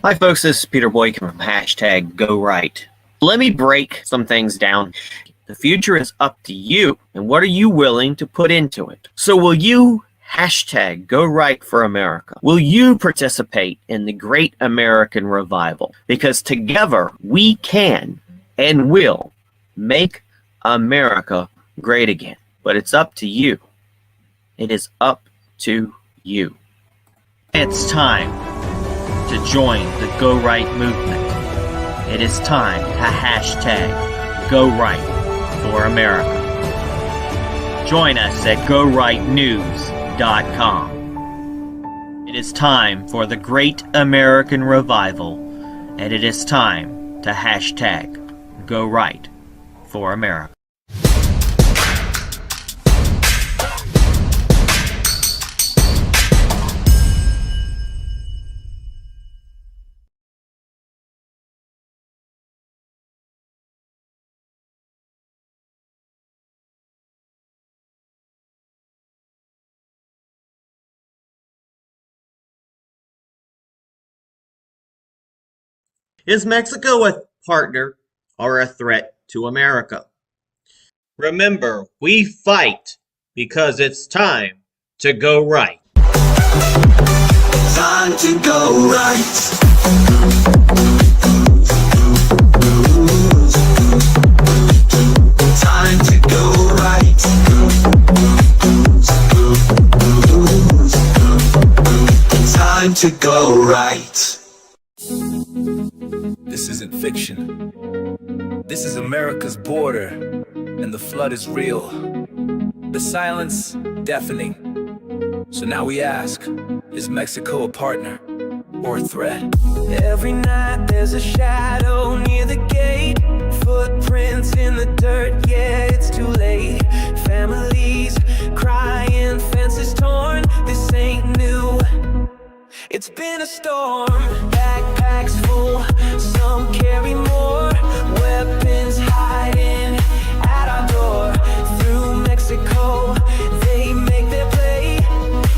Hi folks, this is Peter Boykin from #GoRight. Let me break some things down. The future is up to you, and what are you willing to put into it? So will you #GoRight for America? Will you participate in the great American revival? Because together we can and will make America great again. But it's up to you. It is up to you. It's time to join the Go Right movement. It is time to #GoRight for America. Join us at GoRightNews.com. It is time for the great American revival, and it is time to #GoRight for America. Is Mexico a partner or a threat to America? Remember, we fight because it's time to go right. Time to go right. Time to go right. Time to go right. This isn't fiction. This is America's border, and the flood is real. The silence, deafening. So now we ask, is Mexico a partner or a threat? Every night there's a shadow near the gate. Footprints in the dirt, yeah, it's too late. Families crying, fences torn, this ain't new. It's been a storm, backpacks full, some carry more, weapons hiding at our door. Through Mexico, they make their play,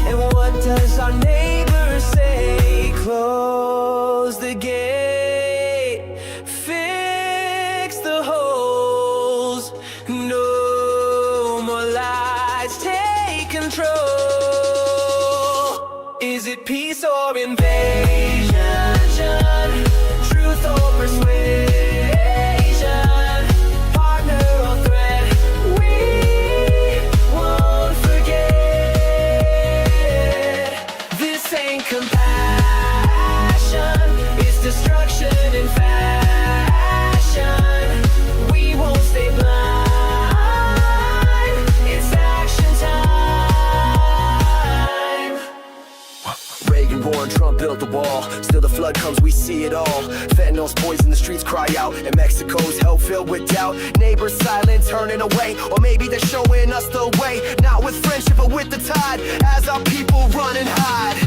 and what does our neighbor say? Close the gate, fix the holes, no more lies, take control. Is it peace or invasion? Truth or persuasion? Partner or threat? We won't forget. This ain't compassion, it's destruction in fashion. We won't stay blind, it's action time. Reagan, Warren, Trump built the wall. Still the flood comes, we see it all. Fentanyl's poison, the streets cry out, and Mexico's hell filled with doubt. Neighbors silent, turning away, or maybe they're showing us the way. Not with friendship, but with the tide, as our people run and hide.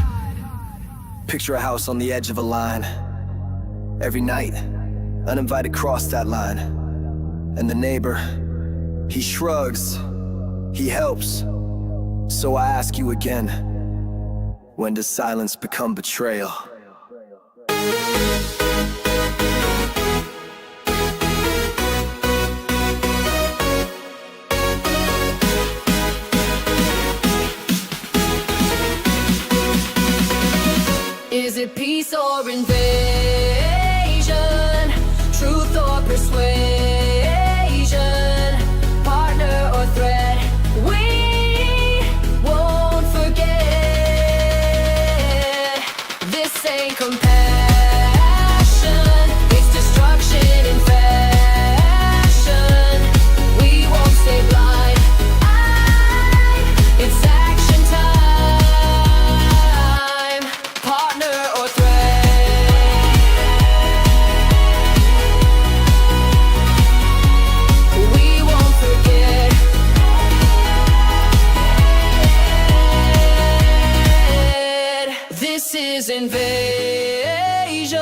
Picture a house on the edge of a line. Every night, uninvited cross that line. And the neighbor, he shrugs, he helps. So I ask you again, when does silence become betrayal? Is it peace or invasion? Truth or persuasion? Partner or threat? We won't forget. This ain't compassion, it's destruction in fashion. We won't stay blind, it's action time. Partner or threat? We won't forget. This is invasion,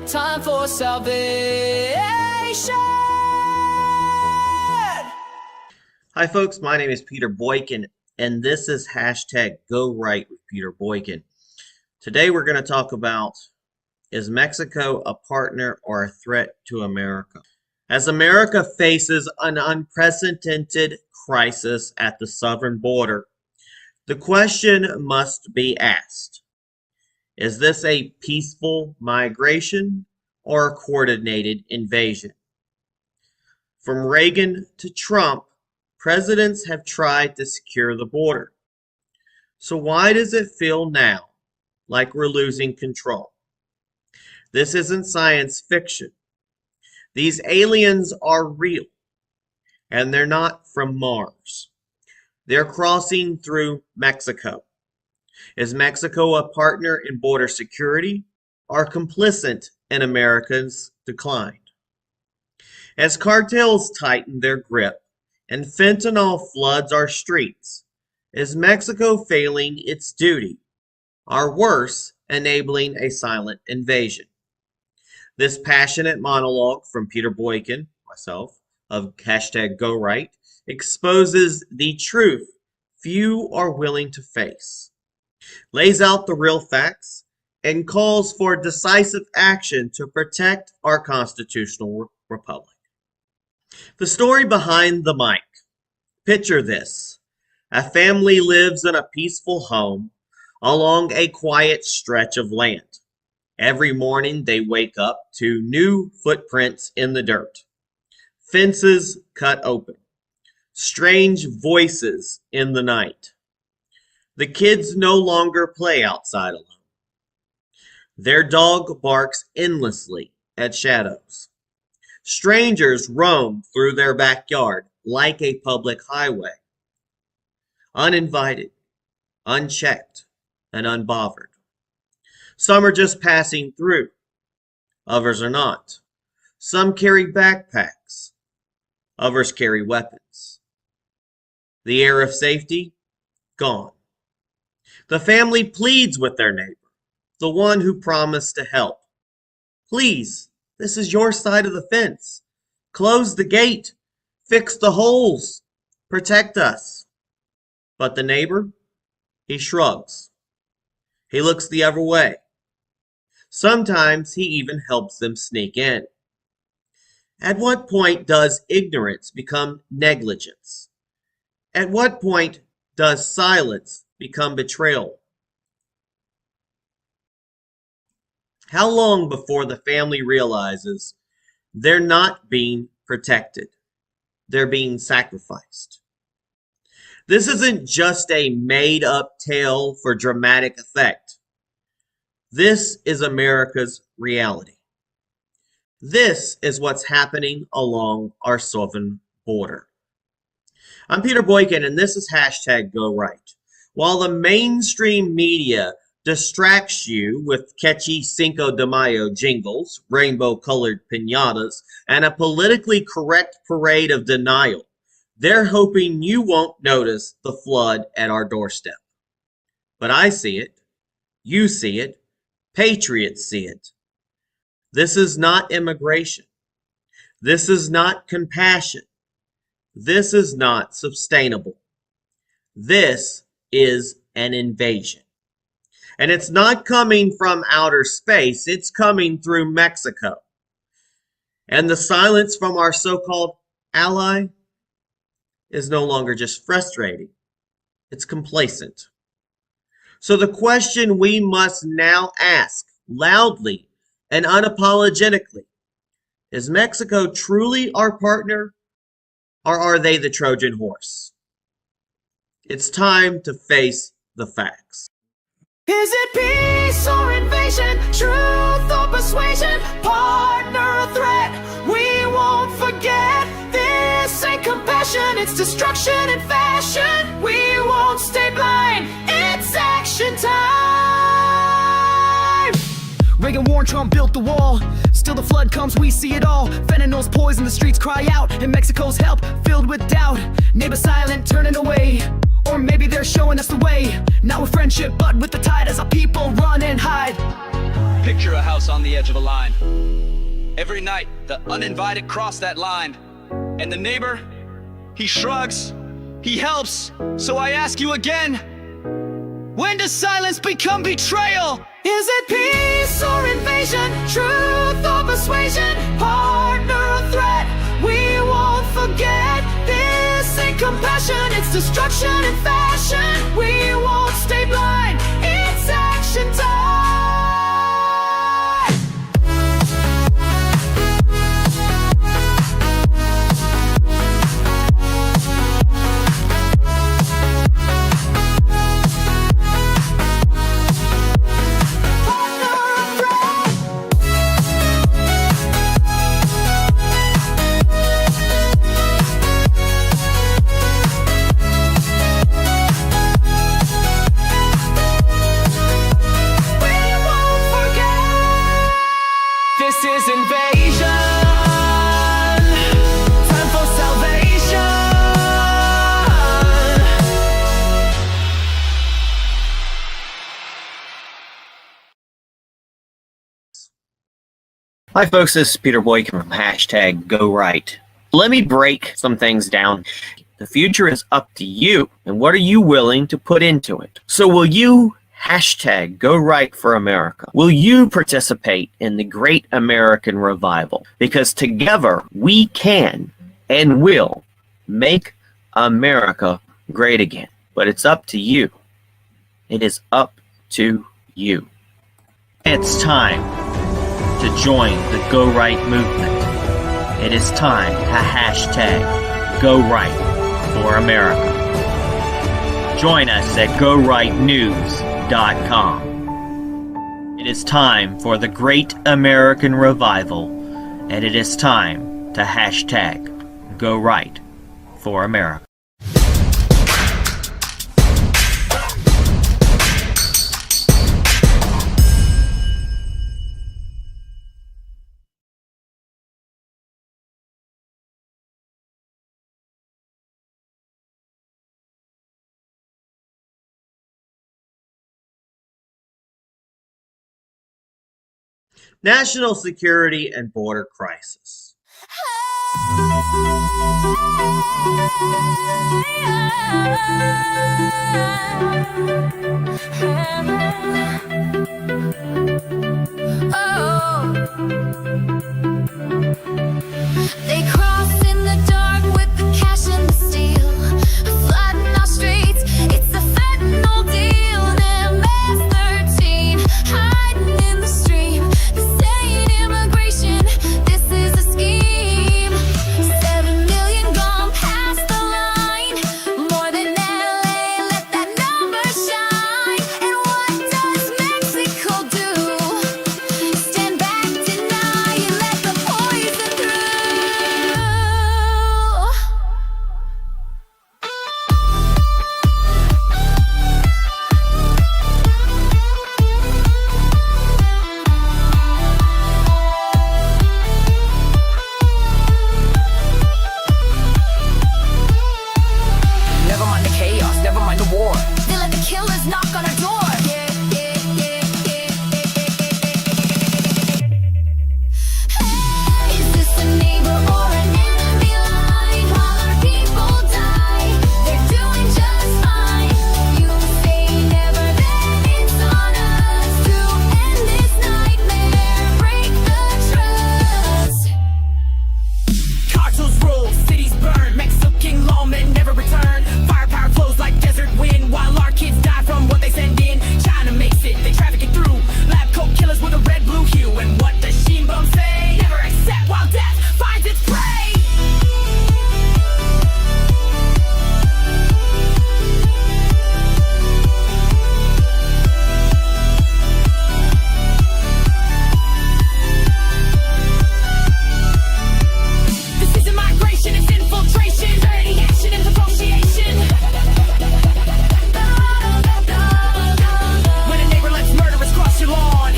time for salvation. Hi folks, my name is Peter Boykin, and this is #GoRight with Peter Boykin. Today we're going to talk about Is Mexico a partner or a threat to America? As America faces an unprecedented crisis at the southern border, the question must be asked. Is this a peaceful migration or a coordinated invasion? From Reagan to Trump, presidents have tried to secure the border. So why does it feel now like we're losing control? This isn't science fiction. These aliens are real, and they're not from Mars. They're crossing through Mexico. Is Mexico a partner in border security or complicit in America's decline? As cartels tighten their grip and fentanyl floods our streets, is Mexico failing its duty, or worse, enabling a silent invasion? This passionate monologue from Peter Boykin, myself, of #GoRight, exposes the truth few are willing to face, lays out the real facts, and calls for decisive action to protect our constitutional republic. The story behind the mic. Picture this. A family lives in a peaceful home along a quiet stretch of land. Every morning they wake up to new footprints in the dirt, fences cut open, strange voices in the night. The kids no longer play outside alone. Their dog barks endlessly at shadows. Strangers roam through their backyard like a public highway, uninvited, unchecked, and unbothered. Some are just passing through. Others are not. Some carry backpacks. Others carry weapons. The air of safety, gone. The family pleads with their neighbor, the one who promised to help. Please, this is your side of the fence. Close the gate. Fix the holes. Protect us. But the neighbor, he shrugs. He looks the other way. Sometimes he even helps them sneak in. At what point does ignorance become negligence? At what point does silence become betrayal? How long before the family realizes they're not being protected? They're being sacrificed. This isn't just a made-up tale for dramatic effect. This is America's reality. This is what's happening along our southern border. I'm Peter Boykin, and this is #GoRight. While the mainstream media distracts you with catchy Cinco de Mayo jingles, rainbow-colored piñatas, and a politically correct parade of denial, they're hoping you won't notice the flood at our doorstep. But I see it. You see it. Patriots see it. This is not immigration. This is not compassion. This is not sustainable. This is an invasion. And it's not coming from outer space. It's coming through Mexico. And the silence from our so-called ally is no longer just frustrating. It's complacent. So the question we must now ask loudly and unapologetically, is Mexico truly our partner, or are they the Trojan horse? It's time to face the facts. Is it peace or invasion? Truth or persuasion? Partner or threat? We won't forget. This ain't compassion, it's destruction and fashion. We won't stay blind, it's action time. Reagan warned, Trump built the wall. Still the flood comes, we see it all. Fentanyl's poison, the streets cry out. And Mexico's help, filled with doubt. Neighbor silent, turning away. Or maybe they're showing us the way. Not with friendship, but with the tide. As our people run and hide. Picture a house on the edge of a line. Every night, the uninvited cross that line. And the neighbor, he shrugs, he helps. So I ask you again, When does silence become betrayal? Is it peace or invasion? Truth or persuasion? Partner or threat? We won't forget. This ain't compassion, it's destruction in fashion. We won't stay blind, it's action time. This is invasion. Time for salvation. Hi folks, this is Peter Boykin from hashtag Go Right. Let me break some things down. The future is up to you, and what are you willing to put into it? So will you hashtag Go Right for America? Will you participate in the great American revival? Because together we can and will make America great again. But it's up to you. It is up to you. It's time to join the Go Right movement. It is time to hashtag Go Right for America. Join us at GoRightNews.com. It is time for the great American revival, and it is time to hashtag Go Right for America. National security and border crisis. They cross in the dark with the cash and the steel, flooding our streets. It's a fentanyl deal. MS-13 hiding in the stream. This ain't immigration, this is a scheme. 7 million gone past the line, more than LA. Let that number shine. And what does Mexico do? Stand back, deny, and let the poison through. Never mind the chaos, never mind the war. They let the killers knock on our door. Is this a neighbor or an enemy line? While our people die, they're doing just fine. You say never, then it's on us to end this nightmare, break the trust. Cartels rule, cities burn, Mexican lawmen never return. Firepower flows like desert wind, while our kids die from what they send in. China makes it, they traffic it through. Lab coat killers with a red-blue hue. And what does Sheen Bum say? Never accept while death finds its prey. This isn't migration, it's infiltration. Dirty action and negotiation. When a neighbor lets murderers cross your lawn.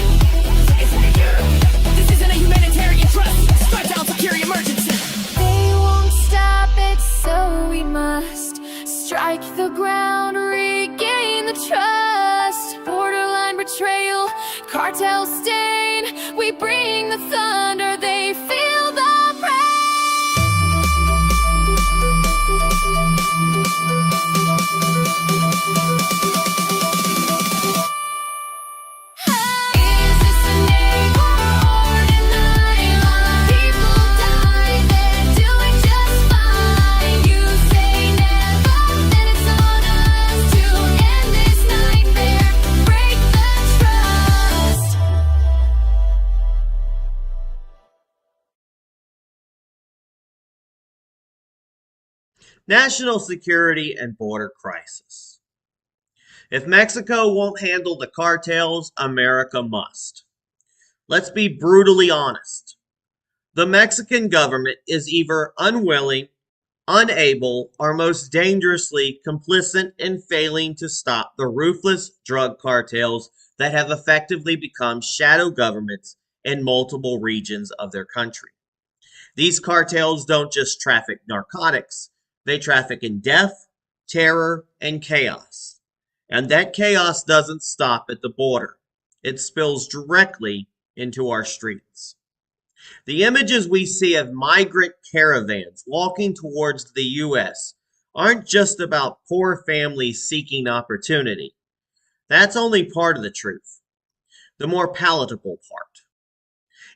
This isn't a humanitarian trust. Strike down security emergency. They won't stop it, so we must strike the ground, regain the trust. Borderline betrayal, cartel stain. We bring the thunder, they feel the pain. National security and border crisis. If Mexico won't handle the cartels, America must. Let's be brutally honest. The Mexican government is either unwilling, unable, or most dangerously complicit in failing to stop the ruthless drug cartels that have effectively become shadow governments in multiple regions of their country. These cartels don't just traffic narcotics, they traffic in death, terror, and chaos. And that chaos doesn't stop at the border. It spills directly into our streets. The images we see of migrant caravans walking towards the U.S. aren't just about poor families seeking opportunity. That's only part of the truth, the more palatable part.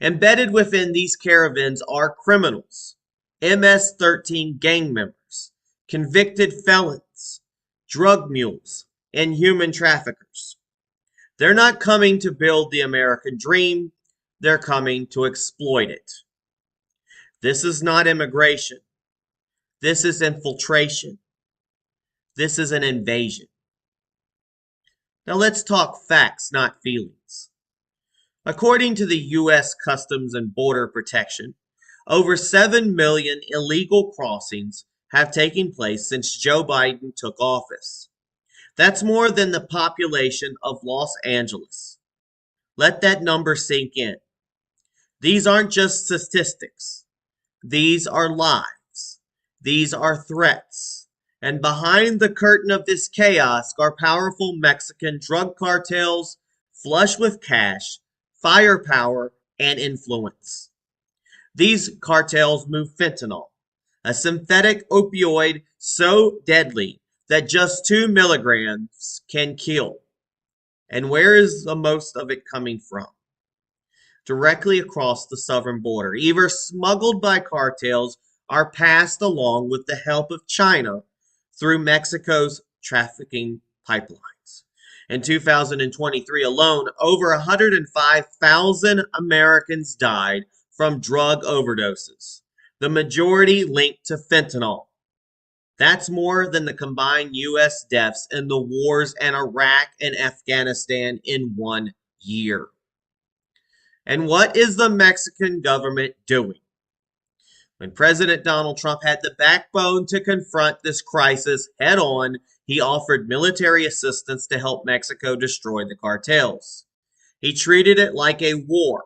Embedded within these caravans are criminals, MS-13 gang members, convicted felons, drug mules, and human traffickers. They're not coming to build the American dream, they're coming to exploit it. This is not immigration. This is infiltration. This is an invasion. Now let's talk facts, not feelings. According to the U.S. Customs and Border Protection, over 7 million illegal crossings have taken place since Joe Biden took office. That's more than the population of Los Angeles. Let that number sink in. These aren't just statistics. These are lives. These are threats. And behind the curtain of this chaos are powerful Mexican drug cartels, flush with cash, firepower, and influence. These cartels move fentanyl, a synthetic opioid so deadly that just 2 milligrams can kill. And where is the most of it coming from? Directly across the southern border, either smuggled by cartels or passed along with the help of China through Mexico's trafficking pipelines. In 2023 alone, over 105,000 Americans died from drug overdoses, the majority linked to fentanyl. That's more than the combined U.S. deaths in the wars in Iraq and Afghanistan in 1 year. And what is the Mexican government doing? When President Donald Trump had the backbone to confront this crisis head on, he offered military assistance to help Mexico destroy the cartels. He treated it like a war,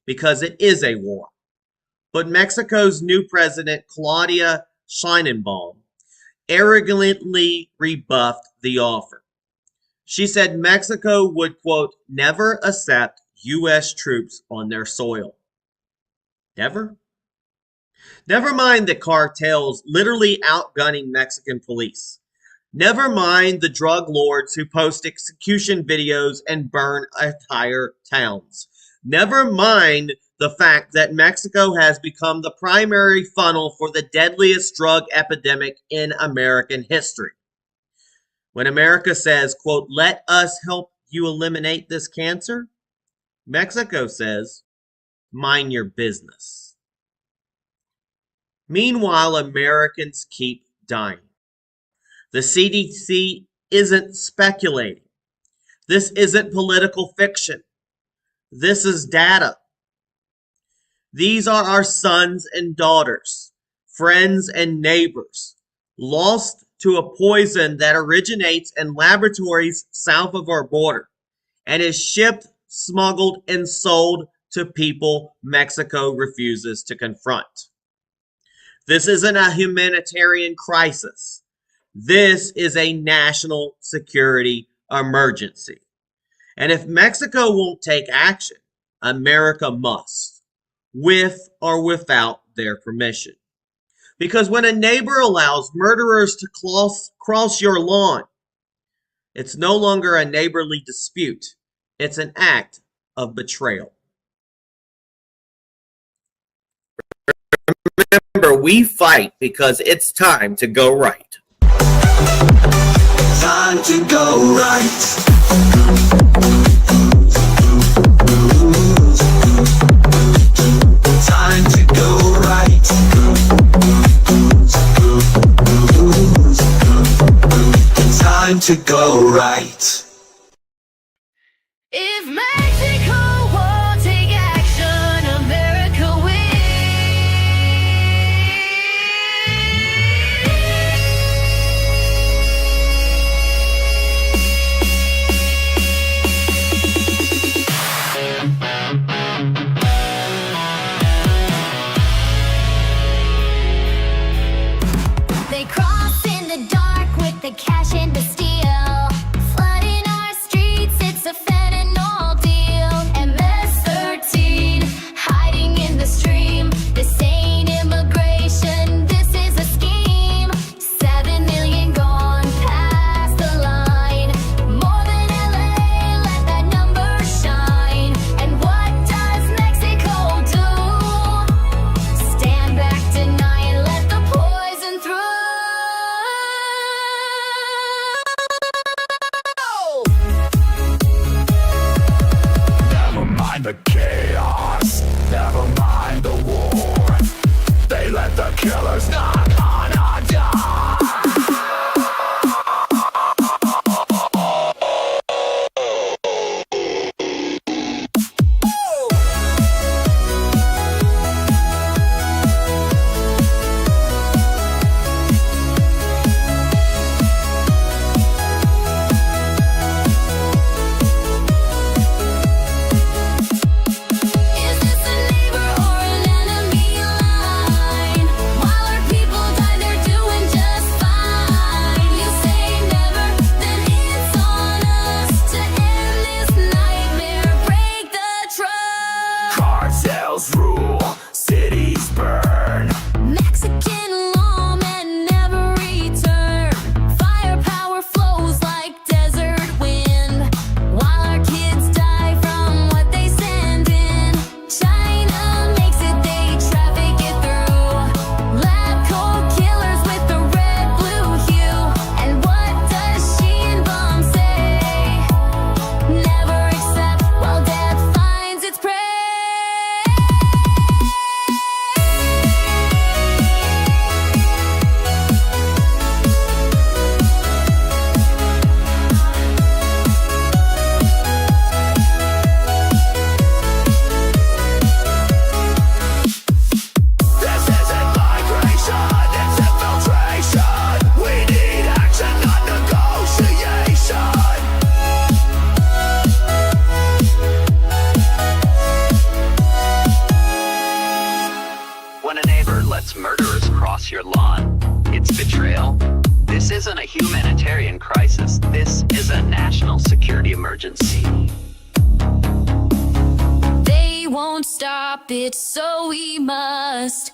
because it is a war. But Mexico's new president, Claudia Sheinbaum, arrogantly rebuffed the offer. She said Mexico would, quote, never accept U.S. troops on their soil. Never? Never mind the cartels literally outgunning Mexican police. Never mind the drug lords who post execution videos and burn entire towns. Never mind the fact that Mexico has become the primary funnel for the deadliest drug epidemic in American history. When America says, quote, let us help you eliminate this cancer, Mexico says, mind your business. Meanwhile, Americans keep dying. The CDC isn't speculating. This isn't political fiction. This is data. These are our sons and daughters, friends and neighbors, lost to a poison that originates in laboratories south of our border and is shipped, smuggled, and sold to people Mexico refuses to confront. This isn't a humanitarian crisis. This is a national security emergency. And if Mexico won't take action, America must, with or without their permission. Because when a neighbor allows murderers to cross your lawn, it's no longer a neighborly dispute. It's an act of betrayal. Remember, we fight because it's time to go right. Time to go right. Time to go right. to go right. If Mexico won't take action, America will. They cross in the dark with the cash and the steel, flooding our streets. It's a fentanyl deal. MS-13 hiding in the stream. This ain't immigration, this is a scheme. 7 million gone past the line. More than LA, let that number shine. And what does Mexico do? Stand back, deny, and let the poison through. Never mind the chaos, never mind the war. They let the killers knock on our door. Is this a neighbor or an enemy line? While our people die, they're doing just fine. You say never, then it's on us to end this nightmare. Break the trust. Cartels rule, cities burn. Mexican lawmen never return. Firepower flows like desert wind. While our kids die from what they send in. China makes it, they traffic it through. Lab coat killers with the red blue hue. And what does she and bomb say? Never accept while death finds its prey. This isn't migration, it's infiltration. We need action, not negotiation. When a neighbor lets murderers cross your lawn, it's betrayal. This isn't a humanitarian crisis. This is a national security emergency. They won't stop it, so we must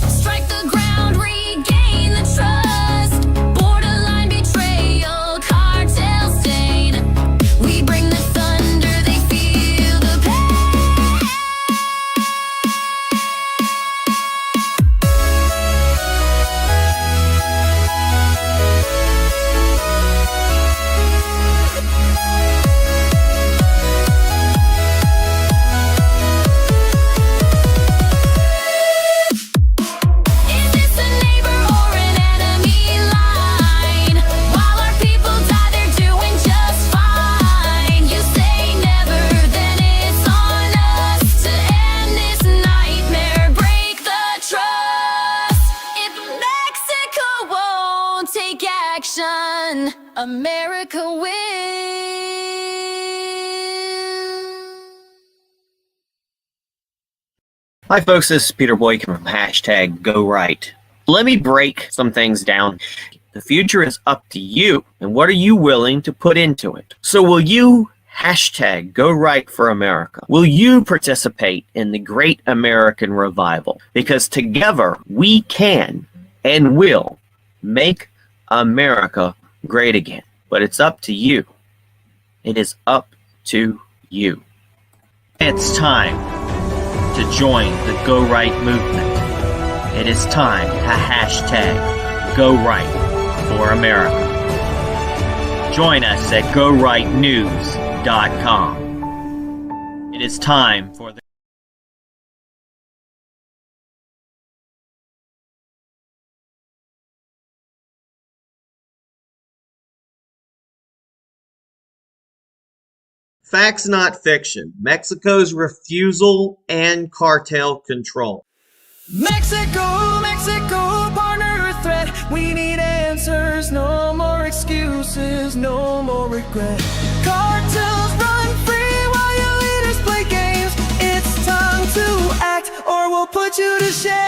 strike the ground, regain the trust. Borderline betrayal, cartel stain. We bring the thunder, they feel the pain. Is this a neighbor or an enemy line? While our people die, they're doing just fine. You say never, then it's on us to end this nightmare. Break the trust. If Mexico won't take action, America will. Hi folks, this is Peter Boykin from #GoRight. Let me break some things down. The future is up to you, and what are you willing to put into it? So will you #GoRight for America? Will you participate in the great American revival? Because together we can and will make America great again. But it's up to you. It is up to you. It's time to join the Go Right movement. It is time to #GoRight for America. Join us at GoRightNews.com. It is time for the Facts, not fiction. Mexico's refusal and cartel control. Mexico, Mexico, partner or threat. We need answers, no more excuses, no more regret. Cartels run free while your leaders play games. It's time to act or we'll put you to shame.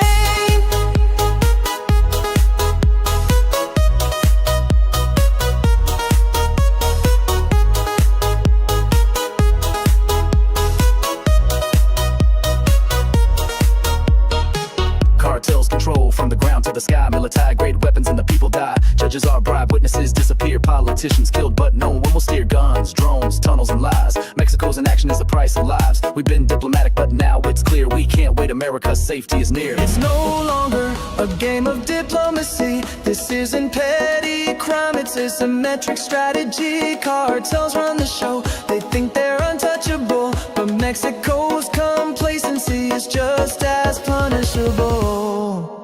Cartels control from the ground to the sky. Military grade weapons and the people die. Judges are bribed, witnesses disappear. Politicians killed, but no one will steer. Guns, drones, tunnels, and lies. Mexico's inaction is the price of lives. We've been diplomatic, but now it's clear we can't wait. America's safety is near. It's no longer a game of diplomacy. This isn't petty crime, it's a symmetric strategy. Cartels run the show, they think they're untouchable, but Mexico's complacency is just as punishable.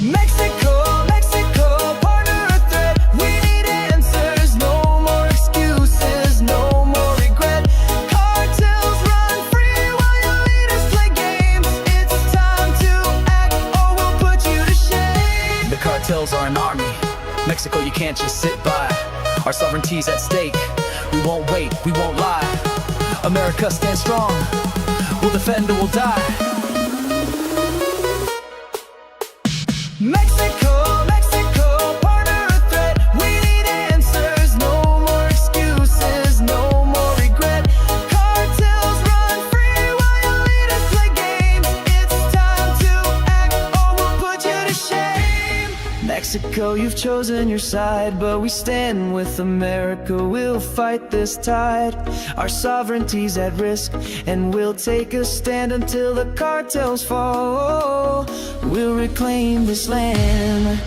Mexico, Mexico, partner or threat. We need answers, no more excuses, no more regret. Cartels run free while your leaders play games. It's time to act or we'll put you to shame. The cartels are an army. Mexico, you can't just sit by. Our sovereignty's at stake. We won't wait, we won't lie. America, stand strong. We'll defend or we'll die. Mexico, Mexico, partner or threat. We need answers, no more excuses, no more regret. Cartels run free while your leaders play games. It's time to act or we'll put you to shame. Mexico, you've chosen your side, but we stand with America. We'll fight this tide. Our sovereignty's at risk, and we'll take a stand until the cartels fall. We'll reclaim this land.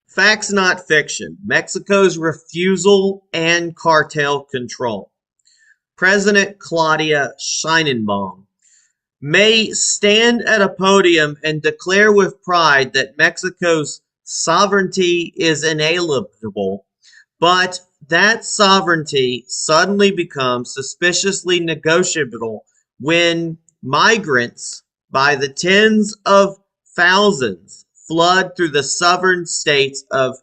Facts, not fiction. Mexico's refusal and cartel control. President Claudia Sheinbaum may stand at a podium and declare with pride that Mexico's sovereignty is inalienable, but that sovereignty suddenly becomes suspiciously negotiable when migrants by the tens of thousands flood through the southern states of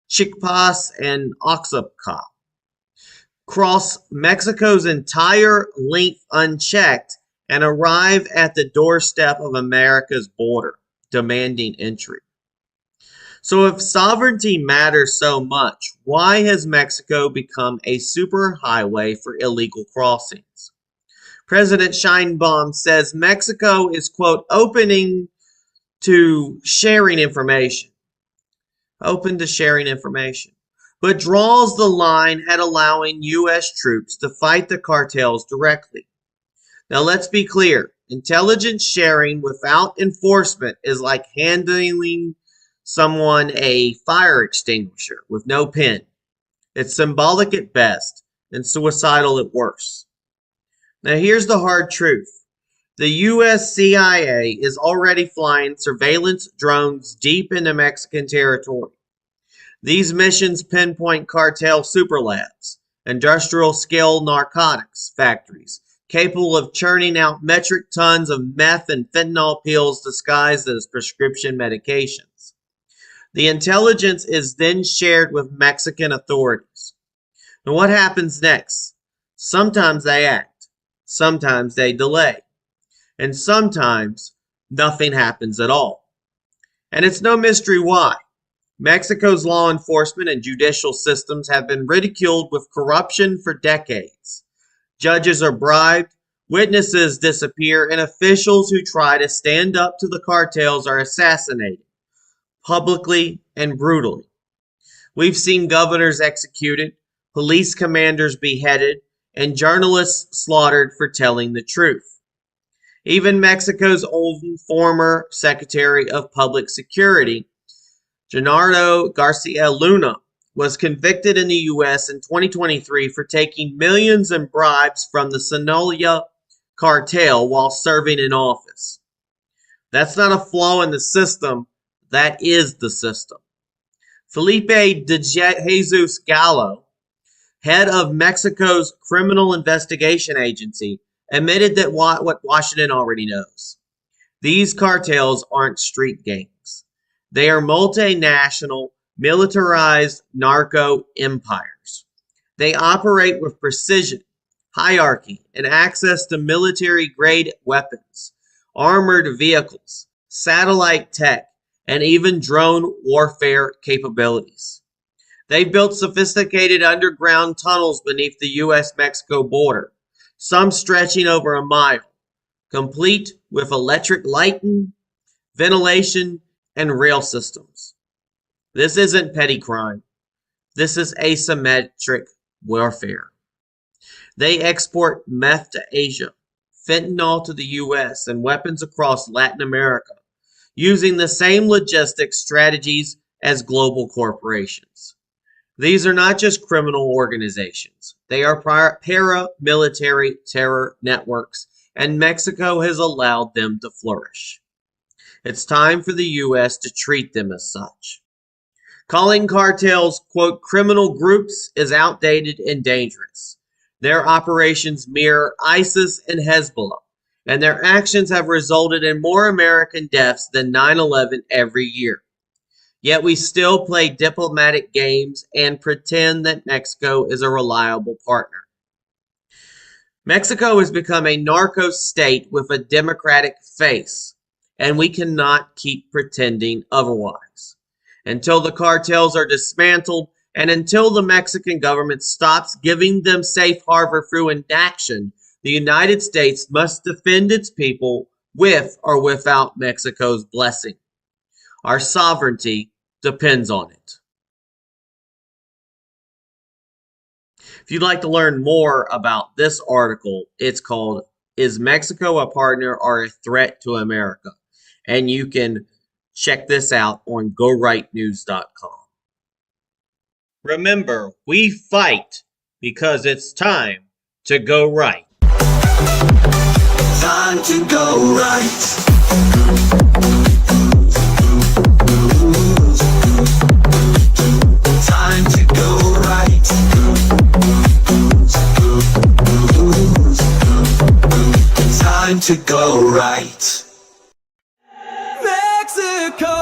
Chiapas and Oaxaca, cross Mexico's entire length unchecked, and arrive at the doorstep of America's border, demanding entry. So if sovereignty matters so much, why has Mexico become a superhighway for illegal crossings? President Sheinbaum says Mexico is, quote, open to sharing information, but draws the line at allowing U.S. troops to fight the cartels directly. Now let's be clear, intelligence sharing without enforcement is like handing someone a fire extinguisher with no pin. It's symbolic at best and suicidal at worst. Now here's the hard truth. The U.S. CIA is already flying surveillance drones deep into Mexican territory. These missions pinpoint cartel superlabs, industrial-scale narcotics factories, capable of churning out metric tons of meth and fentanyl pills disguised as prescription medications. The intelligence is then shared with Mexican authorities. Now what happens next? Sometimes they act, sometimes they delay, and sometimes nothing happens at all. And it's no mystery why. Mexico's law enforcement and judicial systems have been ridiculed with corruption for decades. Judges are bribed, witnesses disappear, and officials who try to stand up to the cartels are assassinated, publicly and brutally. We've seen governors executed, police commanders beheaded, and journalists slaughtered for telling the truth. Even Mexico's own former Secretary of Public Security, Genaro Garcia Luna, was convicted in the U.S. in 2023 for taking millions in bribes from the Sinaloa cartel while serving in office. That's not a flaw in the system. That is the system. Felipe de Jesus Gallo, head of Mexico's Criminal Investigation Agency, admitted that what Washington already knows. These cartels aren't street gangs. They are multinational, militarized narco empires. They operate with precision, hierarchy, and access to military-grade weapons, armored vehicles, satellite tech, and even drone warfare capabilities. They built sophisticated underground tunnels beneath the U.S.-Mexico border, some stretching over a mile, complete with electric lighting, ventilation, and rail systems. This isn't petty crime. This is asymmetric warfare. They export meth to Asia, fentanyl to the U.S., and weapons across Latin America, using the same logistics strategies as global corporations. These are not just criminal organizations. They are paramilitary terror networks, and Mexico has allowed them to flourish. It's time for the U.S. to treat them as such. Calling cartels, quote, criminal groups is outdated and dangerous. Their operations mirror ISIS and Hezbollah, and their actions have resulted in more American deaths than 9/11 every year. Yet we still play diplomatic games and pretend that Mexico is a reliable partner. Mexico has become a narco state with a democratic face, and we cannot keep pretending otherwise. Until the cartels are dismantled and until the Mexican government stops giving them safe harbor through inaction, the United States must defend its people with or without Mexico's blessing. Our sovereignty depends on it. If you'd like to learn more about this article, it's called Is Mexico a Partner or a Threat to America? And you can check this out on GoRightNews.com. Remember, we fight because it's time to go right. Time to go right. Time to go right. Time to go right. Mexico,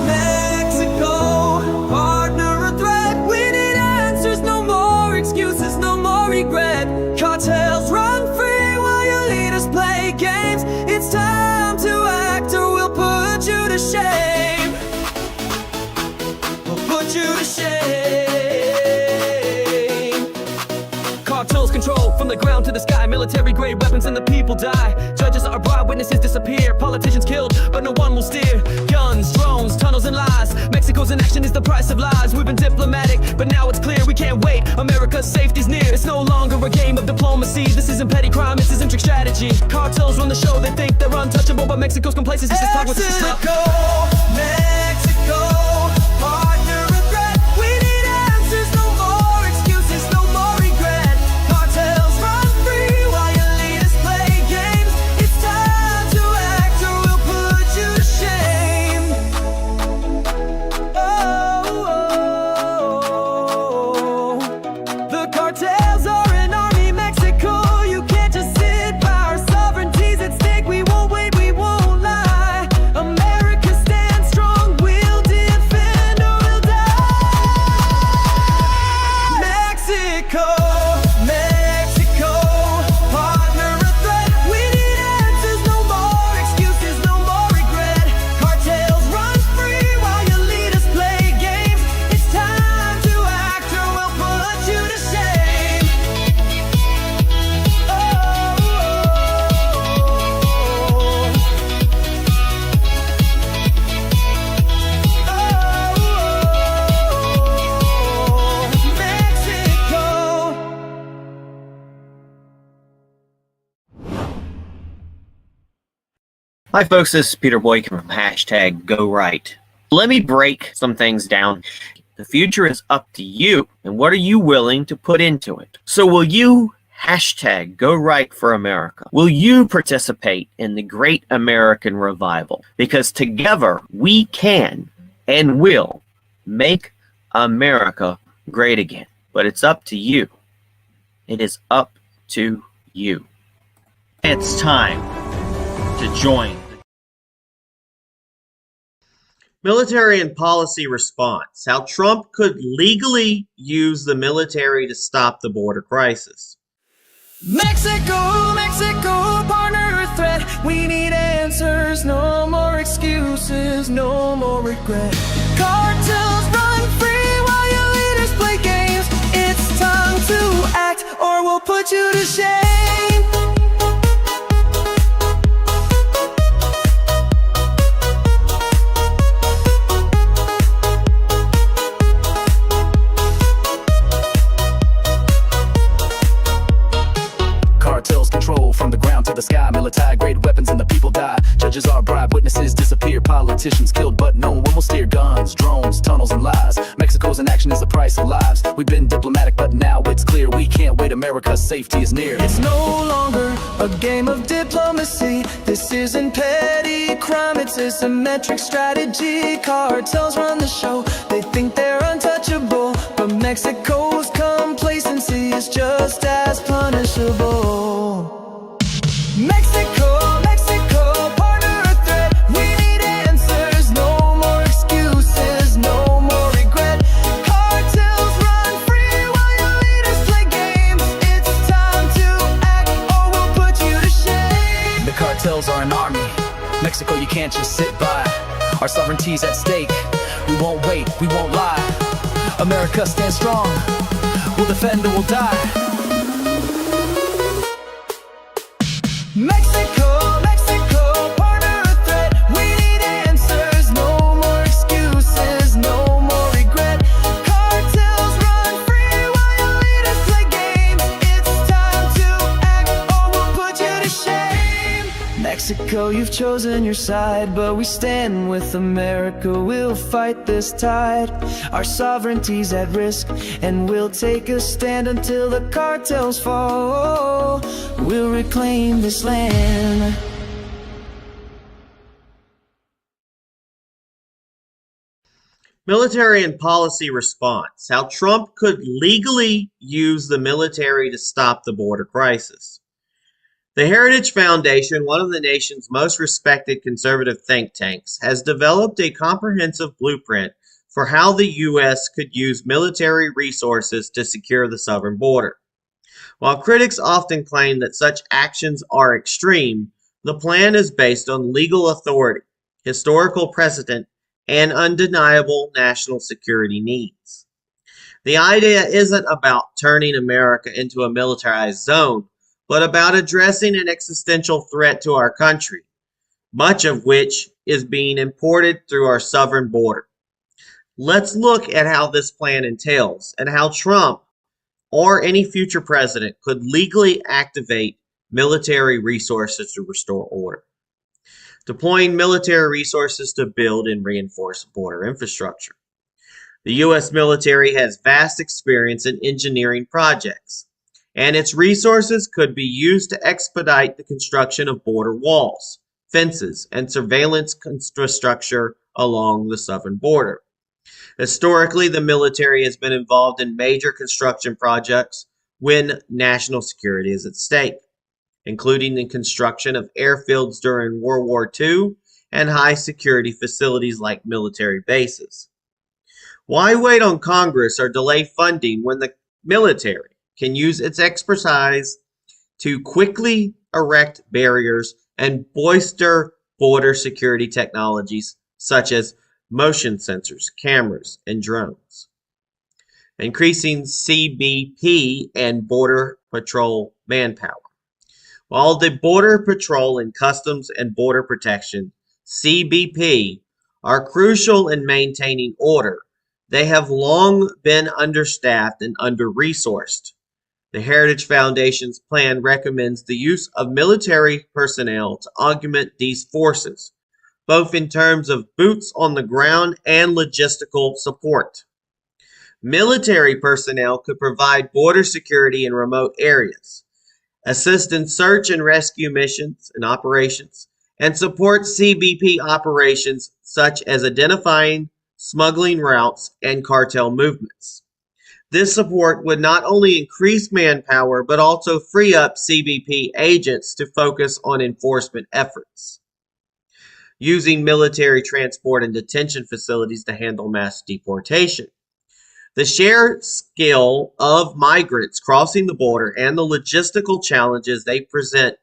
Mexico, partner or threat. We need answers, no more excuses, no more regret. Cartels run free while your leaders play games. It's time to act or we'll put you to shame. We'll put you to shame. Cartels control from the ground to the sky. Military grade weapons and the people die. Judges are bribed, witnesses disappear. Politicians killed, but no one will steer. Guns, drones, tunnels and lies. Mexico's inaction is the price of lies. We've been diplomatic, but now it's clear we can't wait. America's safety's near. It's no longer a game of diplomacy. This isn't petty crime, it's eccentric strategy. Cartels run the show, they think they're untouchable, but Mexico's complacency is talk with Mexico, Mexico, partner or threat. We need answers, no more excuses, no more regret. Cartels run free while your leaders play games. It's time to act or we'll put you to shame. Oh, the cartels are an army, Mexico. You can't just sit by. Our sovereignty's at stake. We won't wait, we won't lie. America stands strong. We'll defend or we'll die. Mexico, Mexico, partner or threat. We need answers, no more excuses, no more regret. Cartels run free while your leaders play games. It's time to act or we'll put you to shame. Mexico. Hi folks, this is Peter Boykin from #GoRight. Let me break some things down. The future is up to you, and what are you willing to put into it? So will you #GoRight for America? Will you participate in the great American revival? Because together we can and will make America great again. But it's up to you. It is up to you. It's time to join. Military and policy response. How Trump could legally use the military to stop the border crisis. Mexico, Mexico, partner or threat. We need answers, no more excuses, no more regret. Cartels run free while your leaders play games. It's time to act or we'll put you to shame. Cartels control from the ground to the sky. Military grade weapons and the people die. Judges are bribed, witnesses disappear. Politicians killed, but no one will steer. Guns, drones, tunnels, and lies. Mexico's inaction is the price of lives. We've been diplomatic, but now it's clear we can't wait. America's safety is near. It's no longer a game of diplomacy. This isn't petty crime, it's a symmetric strategy. Cartels run the show, they think they're untouchable, but Mexico's complacency is just as punishable. Mexico, Mexico, partner or threat. We need answers, no more excuses, no more regret. Cartels run free while your leaders play games. It's time to act or we'll put you to shame. The cartels are an army. Mexico, you can't just sit by. Our sovereignty's at stake. We won't wait, we won't lie. America stands strong. We'll defend or we'll die. Mexico, Mexico, partner or threat. We need answers, no more excuses, no more regret. Cartels run free while your leaders play games. It's time to act or we'll put you to shame. Mexico, you've chosen your side, but we stand with America. We'll fight this tide. Our sovereignty's at risk, and we'll take a stand until the cartels fall. We'll reclaim this land. Military and policy response. How Trump could legally use the military to stop the border crisis. The Heritage Foundation, one of the nation's most respected conservative think tanks, has developed a comprehensive blueprint for how the U.S. could use military resources to secure the southern border. While critics often claim that such actions are extreme, the plan is based on legal authority, historical precedent, and undeniable national security needs. The idea isn't about turning America into a militarized zone, but about addressing an existential threat to our country, much of which is being imported through our southern border. Let's look at how this plan entails and how Trump or any future president could legally activate military resources to restore order. Deploying military resources to build and reinforce border infrastructure. The U.S. military has vast experience in engineering projects, and its resources could be used to expedite the construction of border walls, fences, and surveillance infrastructure along the southern border. Historically, the military has been involved in major construction projects when national security is at stake, including the construction of airfields during World War II and high security facilities like military bases. Why wait on Congress or delay funding when the military can use its expertise to quickly erect barriers and bolster border security technologies such as motion sensors, cameras, and drones? Increasing CBP and Border Patrol manpower. While the Border Patrol and Customs and Border Protection, CBP, are crucial in maintaining order, they have long been understaffed and under-resourced. The Heritage Foundation's plan recommends the use of military personnel to augment these forces, both in terms of boots on the ground and logistical support. Military personnel could provide border security in remote areas, assist in search and rescue missions and operations, and support CBP operations such as identifying smuggling routes, and cartel movements. This support would not only increase manpower, but also free up CBP agents to focus on enforcement efforts, using military transport and detention facilities to handle mass deportation. The sheer skill of migrants crossing the border and the logistical challenges they present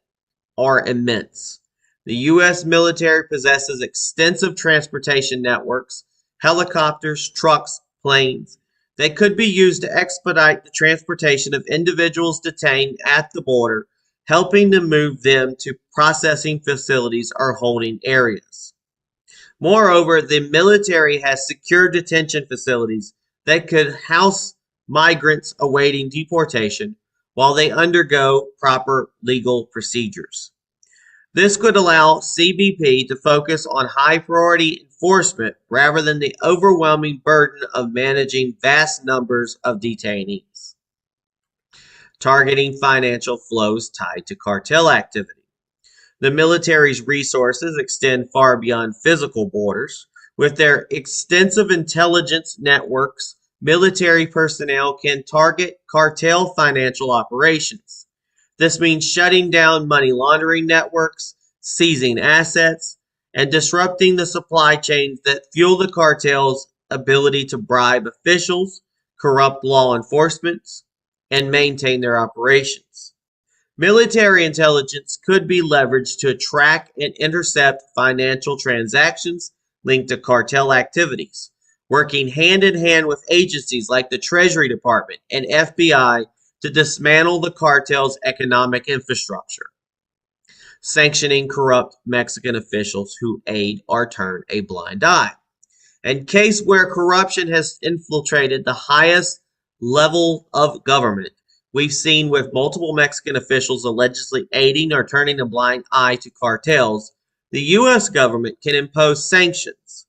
are immense. The U.S. military possesses extensive transportation networks, helicopters, trucks, planes, that could be used to expedite the transportation of individuals detained at the border, helping to move them to processing facilities or holding areas. Moreover, the military has secure detention facilities that could house migrants awaiting deportation while they undergo proper legal procedures. This could allow CBP to focus on high-priority enforcement rather than the overwhelming burden of managing vast numbers of detainees. Targeting financial flows tied to cartel activity. The military's resources extend far beyond physical borders. With their extensive intelligence networks, military personnel can target cartel financial operations. This means shutting down money laundering networks, seizing assets, and disrupting the supply chains that fuel the cartel's ability to bribe officials, corrupt law enforcement, and maintain their operations. Military intelligence could be leveraged to track and intercept financial transactions linked to cartel activities, working hand in hand with agencies like the Treasury Department and FBI to dismantle the cartel's economic infrastructure, sanctioning corrupt Mexican officials who aid or turn a blind eye. In case where corruption has infiltrated the highest level of government, we've seen with multiple Mexican officials allegedly aiding or turning a blind eye to cartels, the U.S. government can impose sanctions.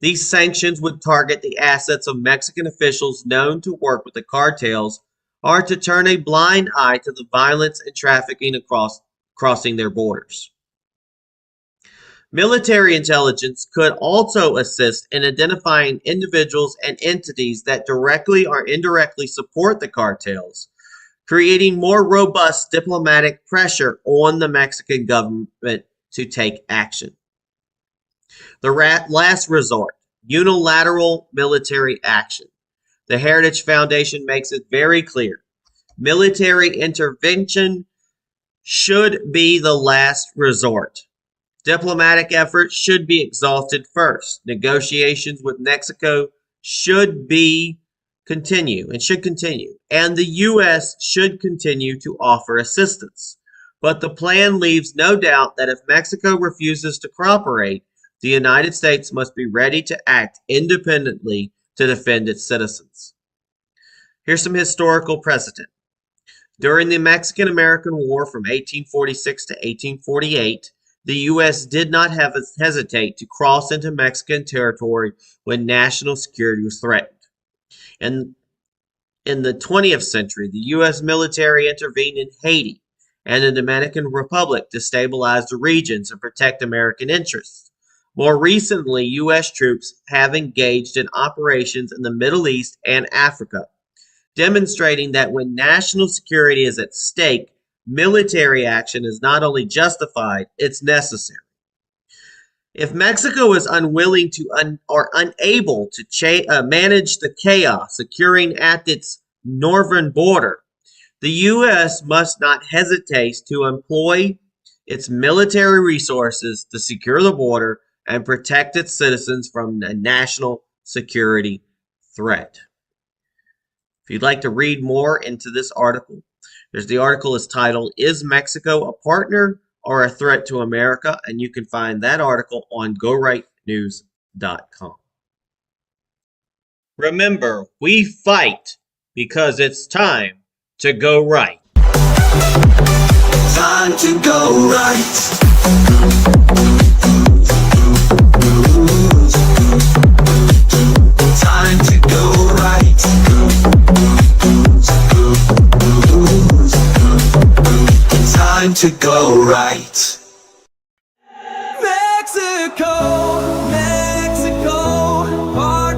These sanctions would target the assets of Mexican officials known to work with the cartels or to turn a blind eye to the violence and trafficking crossing their borders. Military intelligence could also assist in identifying individuals and entities that directly or indirectly support the cartels, creating more robust diplomatic pressure on the Mexican government to take action. The last resort, unilateral military action. The Heritage Foundation makes it very clear. Military intervention should be the last resort. Diplomatic efforts should be exhausted first. Negotiations with Mexico should continue. And the U.S. should continue to offer assistance. But the plan leaves no doubt that if Mexico refuses to cooperate, the United States must be ready to act independently to defend its citizens. Here's some historical precedent. During the Mexican-American War from 1846 to 1848, the U.S. did not hesitate to cross into Mexican territory when national security was threatened. And in the 20th century, the U.S. military intervened in Haiti and the Dominican Republic to stabilize the regions and protect American interests. More recently, U.S. troops have engaged in operations in the Middle East and Africa, demonstrating that when national security is at stake, military action is not only justified, it's necessary. If Mexico is unwilling to or unable to manage the chaos occurring at its northern border, the U.S. must not hesitate to employ its military resources to secure the border and protect its citizens from a national security threat. If you'd like to read more into this article, the article is titled, "Is Mexico a Partner or a Threat to America?" And you can find that article on GoRightNews.com. Remember, we fight because it's time to go right. Time to go right. Time to go right. Time to go right. Mexico, Mexico, part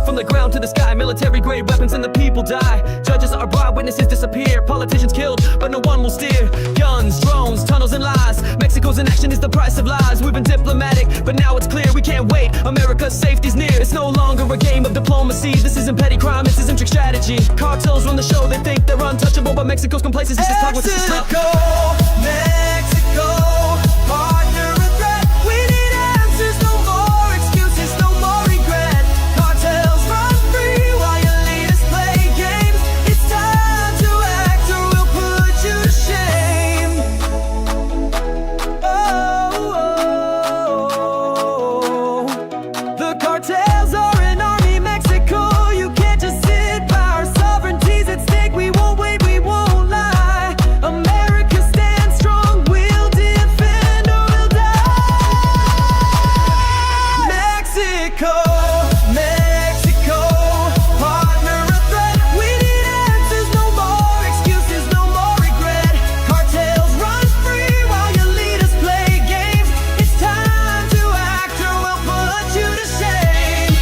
From the ground to the sky, military grade weapons and the people die. Judges are bribed, witnesses disappear. Politicians killed, but no one will steer. Guns, drones, tunnels and lies. Mexico's inaction is the price of lies. We've been diplomatic, but now it's clear we can't wait. America's safety's near. It's no longer a game of diplomacy. This isn't petty crime, this isn't trick strategy. Cartels run the show, they think they're untouchable, but Mexico's complacency is talk with Mexico, Mexico, partner of threat. We need answers, no more excuses, no more regret. Cartels run free while your leaders play games. It's time to act or we'll put you to shame. Oh, the cartels are an army, Mexico. You can't just sit by. Our sovereignty's at stake. We won't wait, we won't lie. America stands strong, we'll defend or we'll die. Mexico, Mexico, partner of threat. We need answers, no more excuses, no more regret. Cartels run free while your leaders play games. It's time to act or we'll put you to shame.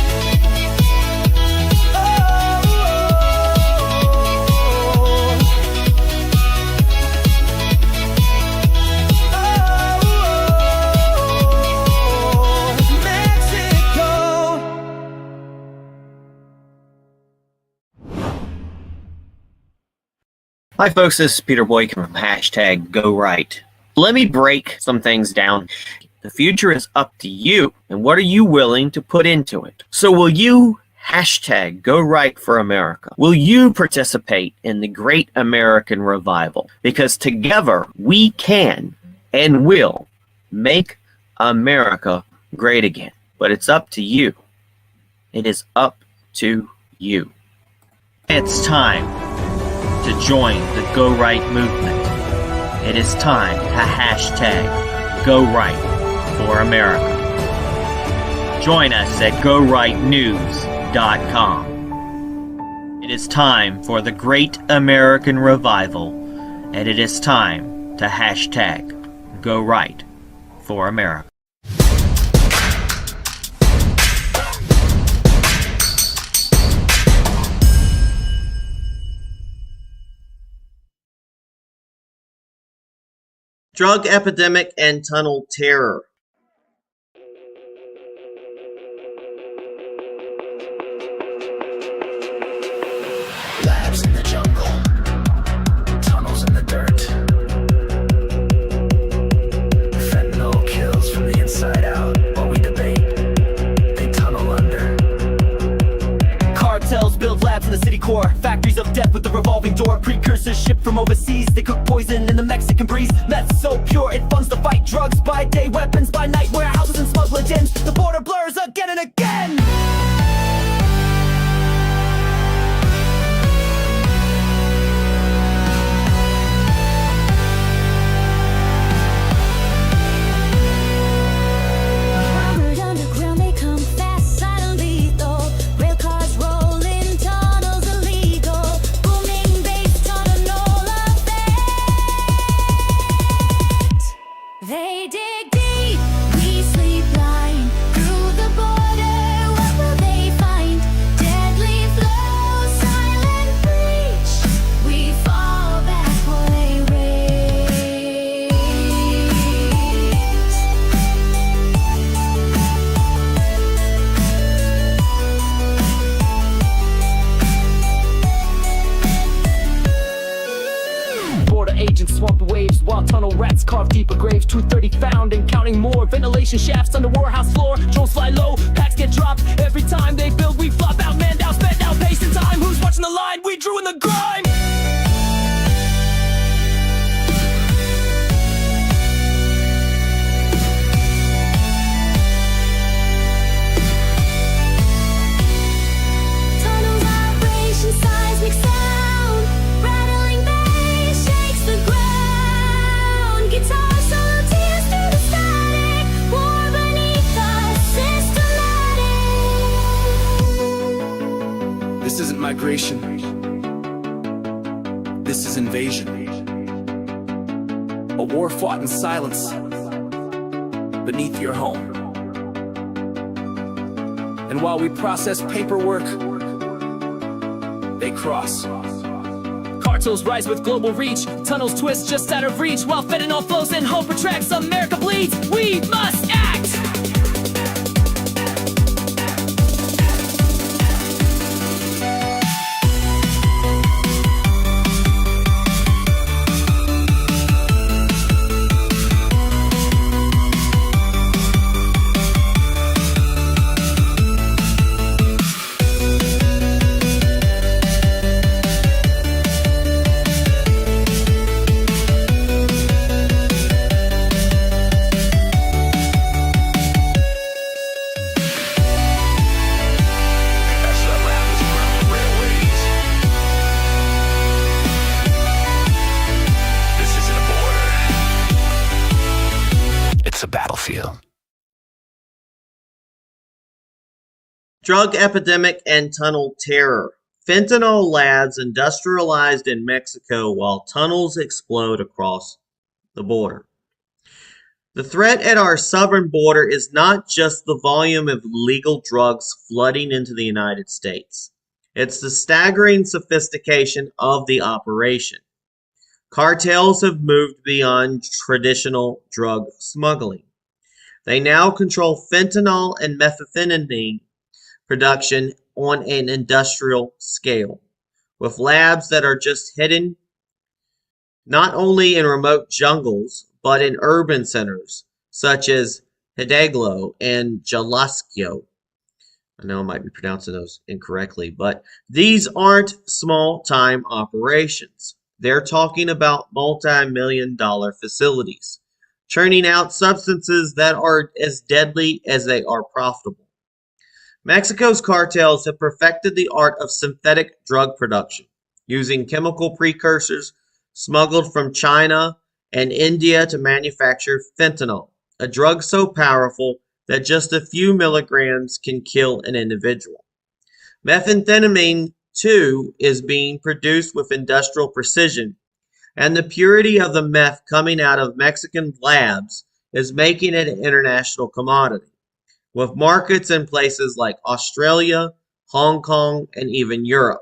Mexico. Hi folks, this is Peter Boykin from hashtag Go Right. Let me break some things down. The future is up to you, and what are you willing to put into it? So will you hashtag Go Right for America? Will you participate in the great American revival? Because together we can and will make America great again. But it's up to you. It is up to you. It's time to join the Go Right movement. It is time to hashtag Go Right for America. Join us at GoRightNews.com. It is time for the great American revival, and it is time to hashtag Go Right for America. Drug epidemic and tunnel terror. Labs in the jungle, tunnels in the dirt. Fentanyl kills from the inside out. While we debate, they tunnel under. Cartels build labs in the city core. Factories of death with the revolving door. Precursors shipped from overseas. They cook poison in the Mexican breeze. Meth so pure it funds the fight. Drugs by day, weapons by night. Warehouses and smuggler dens. The border blurs again and again. Armored underground, they come fast, silent, lethal. Rail cars rolling, tunnels illegal. Booming bass, tunnel effect. They dig deep, we sleep blind. Through the border, what will they find? Deadly flow, silent breach. We fall back while they race. Border agents swamp the waves while tunnel rats carve deeper graves. 230 found and counting more. Ventilation shafts under warehouse floor. Drones fly low, packs get dropped. Every time they build, we flop out. Man down, sped out, pace in time. Who's watching the line? We drew in the grime. Tunnel vibration, seismic sound. Rattling bass shakes the ground. Guitar solo tears through the static. War beneath us, systematic. This isn't migration. This is invasion. A war fought in silence beneath your home. And while we process paperwork, they cross. Cartels rise with global reach. Tunnels twist just out of reach. While fentanyl flows and hope retracts, America bleeds. We must act! It's a battlefield. Drug epidemic and tunnel terror. Fentanyl labs industrialized in Mexico while tunnels explode across the border. The threat at our southern border is not just the volume of illegal drugs flooding into the United States. It's the staggering sophistication of the operation. Cartels have moved beyond traditional drug smuggling. They now control fentanyl and methamphetamine production on an industrial scale, with labs that are just hidden not only in remote jungles, but in urban centers, such as Hidalgo and Jalisco. I know I might be pronouncing those incorrectly, but these aren't small-time operations. They're talking about multi-million-dollar facilities, churning out substances that are as deadly as they are profitable. Mexico's cartels have perfected the art of synthetic drug production, using chemical precursors smuggled from China and India to manufacture fentanyl, a drug so powerful that just a few milligrams can kill an individual. Methamphetamine, too, is being produced with industrial precision, and the purity of the meth coming out of Mexican labs is making it an international commodity, with markets in places like Australia, Hong Kong, and even Europe.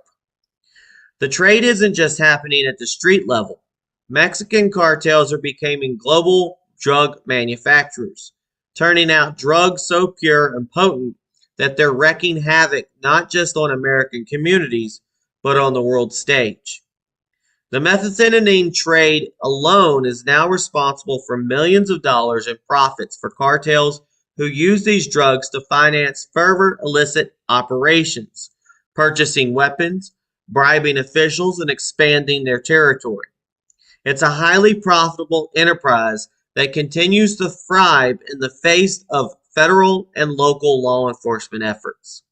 The trade isn't just happening at the street level. Mexican cartels are becoming global drug manufacturers, turning out drugs so pure and potent that they're wreaking havoc not just on American communities, but on the world stage. The methamphetamine trade alone is now responsible for millions of dollars in profits for cartels who use these drugs to finance further illicit operations, purchasing weapons, bribing officials, and expanding their territory. It's a highly profitable enterprise that continues to thrive in the face of federal and local law enforcement efforts.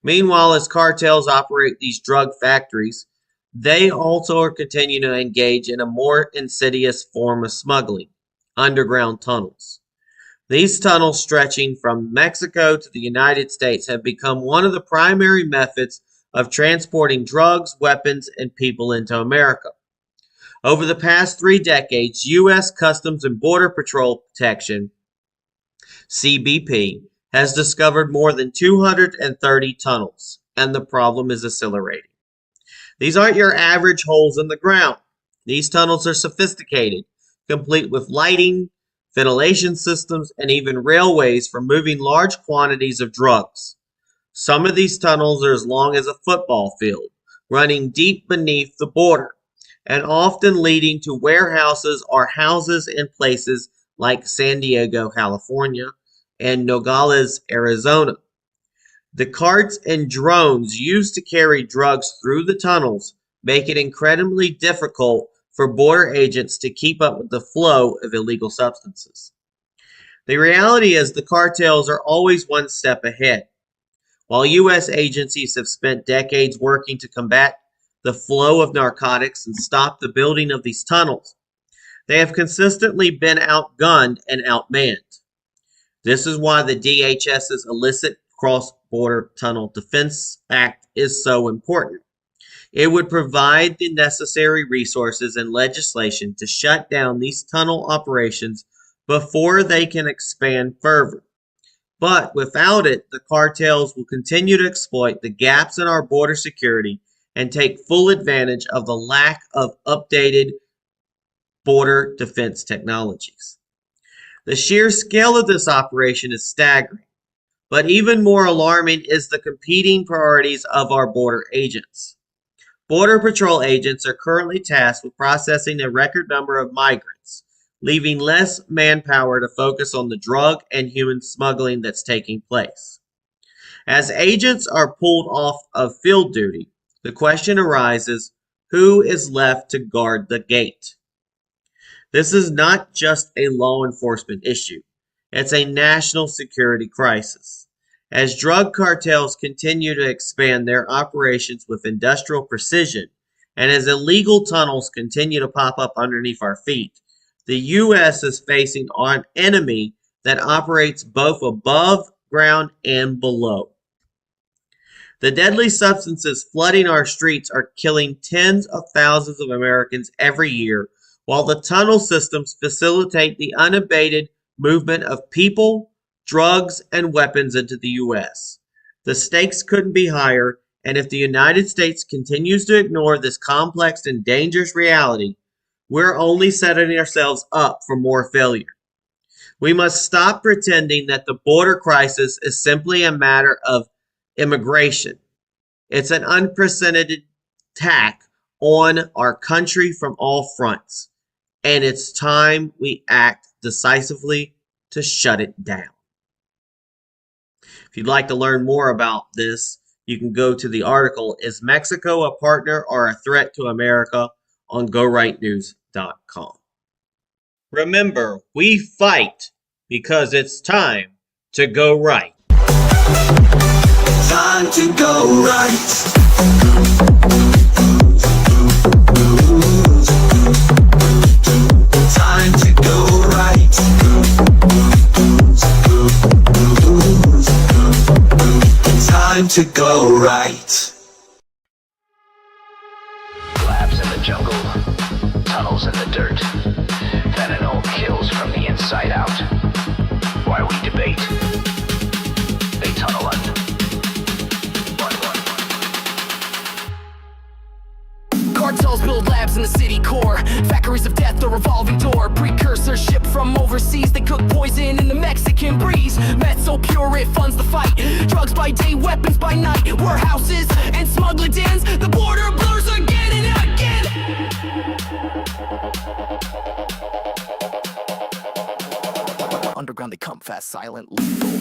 Meanwhile, as cartels operate these drug factories, they also are continuing to engage in a more insidious form of smuggling, underground tunnels. These tunnels stretching from Mexico to the United States have become one of the primary methods of transporting drugs, weapons, and people into America. Over the past 3 decades, U.S. Customs and Border Patrol Protection, CBP, has discovered more than 230 tunnels, and the problem is accelerating. These aren't your average holes in the ground. These tunnels are sophisticated, complete with lighting, ventilation systems, and even railways for moving large quantities of drugs. Some of these tunnels are as long as a football field, running deep beneath the border, and often leading to warehouses or houses in places like San Diego, California, and Nogales, Arizona. The carts and drones used to carry drugs through the tunnels make it incredibly difficult for border agents to keep up with the flow of illegal substances. The reality is the cartels are always one step ahead. While U.S. agencies have spent decades working to combat the flow of narcotics and stop the building of these tunnels, they have consistently been outgunned and outmanned. This is why the DHS's Illicit Cross-Border Tunnel Defense Act is so important. It would provide the necessary resources and legislation to shut down these tunnel operations before they can expand further. But without it, the cartels will continue to exploit the gaps in our border security and take full advantage of the lack of updated border defense technologies. The sheer scale of this operation is staggering, but even more alarming is the competing priorities of our border agents. Border Patrol agents are currently tasked with processing a record number of migrants, leaving less manpower to focus on the drug and human smuggling that's taking place. As agents are pulled off of field duty, the question arises, who is left to guard the gate? This is not just a law enforcement issue. It's a national security crisis. As drug cartels continue to expand their operations with industrial precision, and as illegal tunnels continue to pop up underneath our feet, the U.S. is facing an enemy that operates both above ground and below. The deadly substances flooding our streets are killing tens of thousands of Americans every year, while the tunnel systems facilitate the unabated movement of people, drugs, and weapons into the U.S. The stakes couldn't be higher, and if the United States continues to ignore this complex and dangerous reality, we're only setting ourselves up for more failure. We must stop pretending that the border crisis is simply a matter of immigration. It's an unprecedented attack on our country from all fronts, and it's time we act decisively to shut it down. If you'd like to learn more about this, you can go to the article, Is Mexico a Partner or a Threat to America? On GoRightNews.com. Remember, we fight because it's time to go right. Time to go right. Time to go right. Time to go right. Labs in the jungle, tunnels in the dirt. Fentanyl kills from the inside out. While we debate, they tunnel under. Cartels build labs in the city core. Factories of death, a revolving door. Precursors shipped from overseas. They cook poison in the Mexican breeze. Meth so pure it funds the fight. Drugs by day, weapons by night. Warehouses and smuggler dens. The border blurs again and again. Underground they come fast, silent, lethal.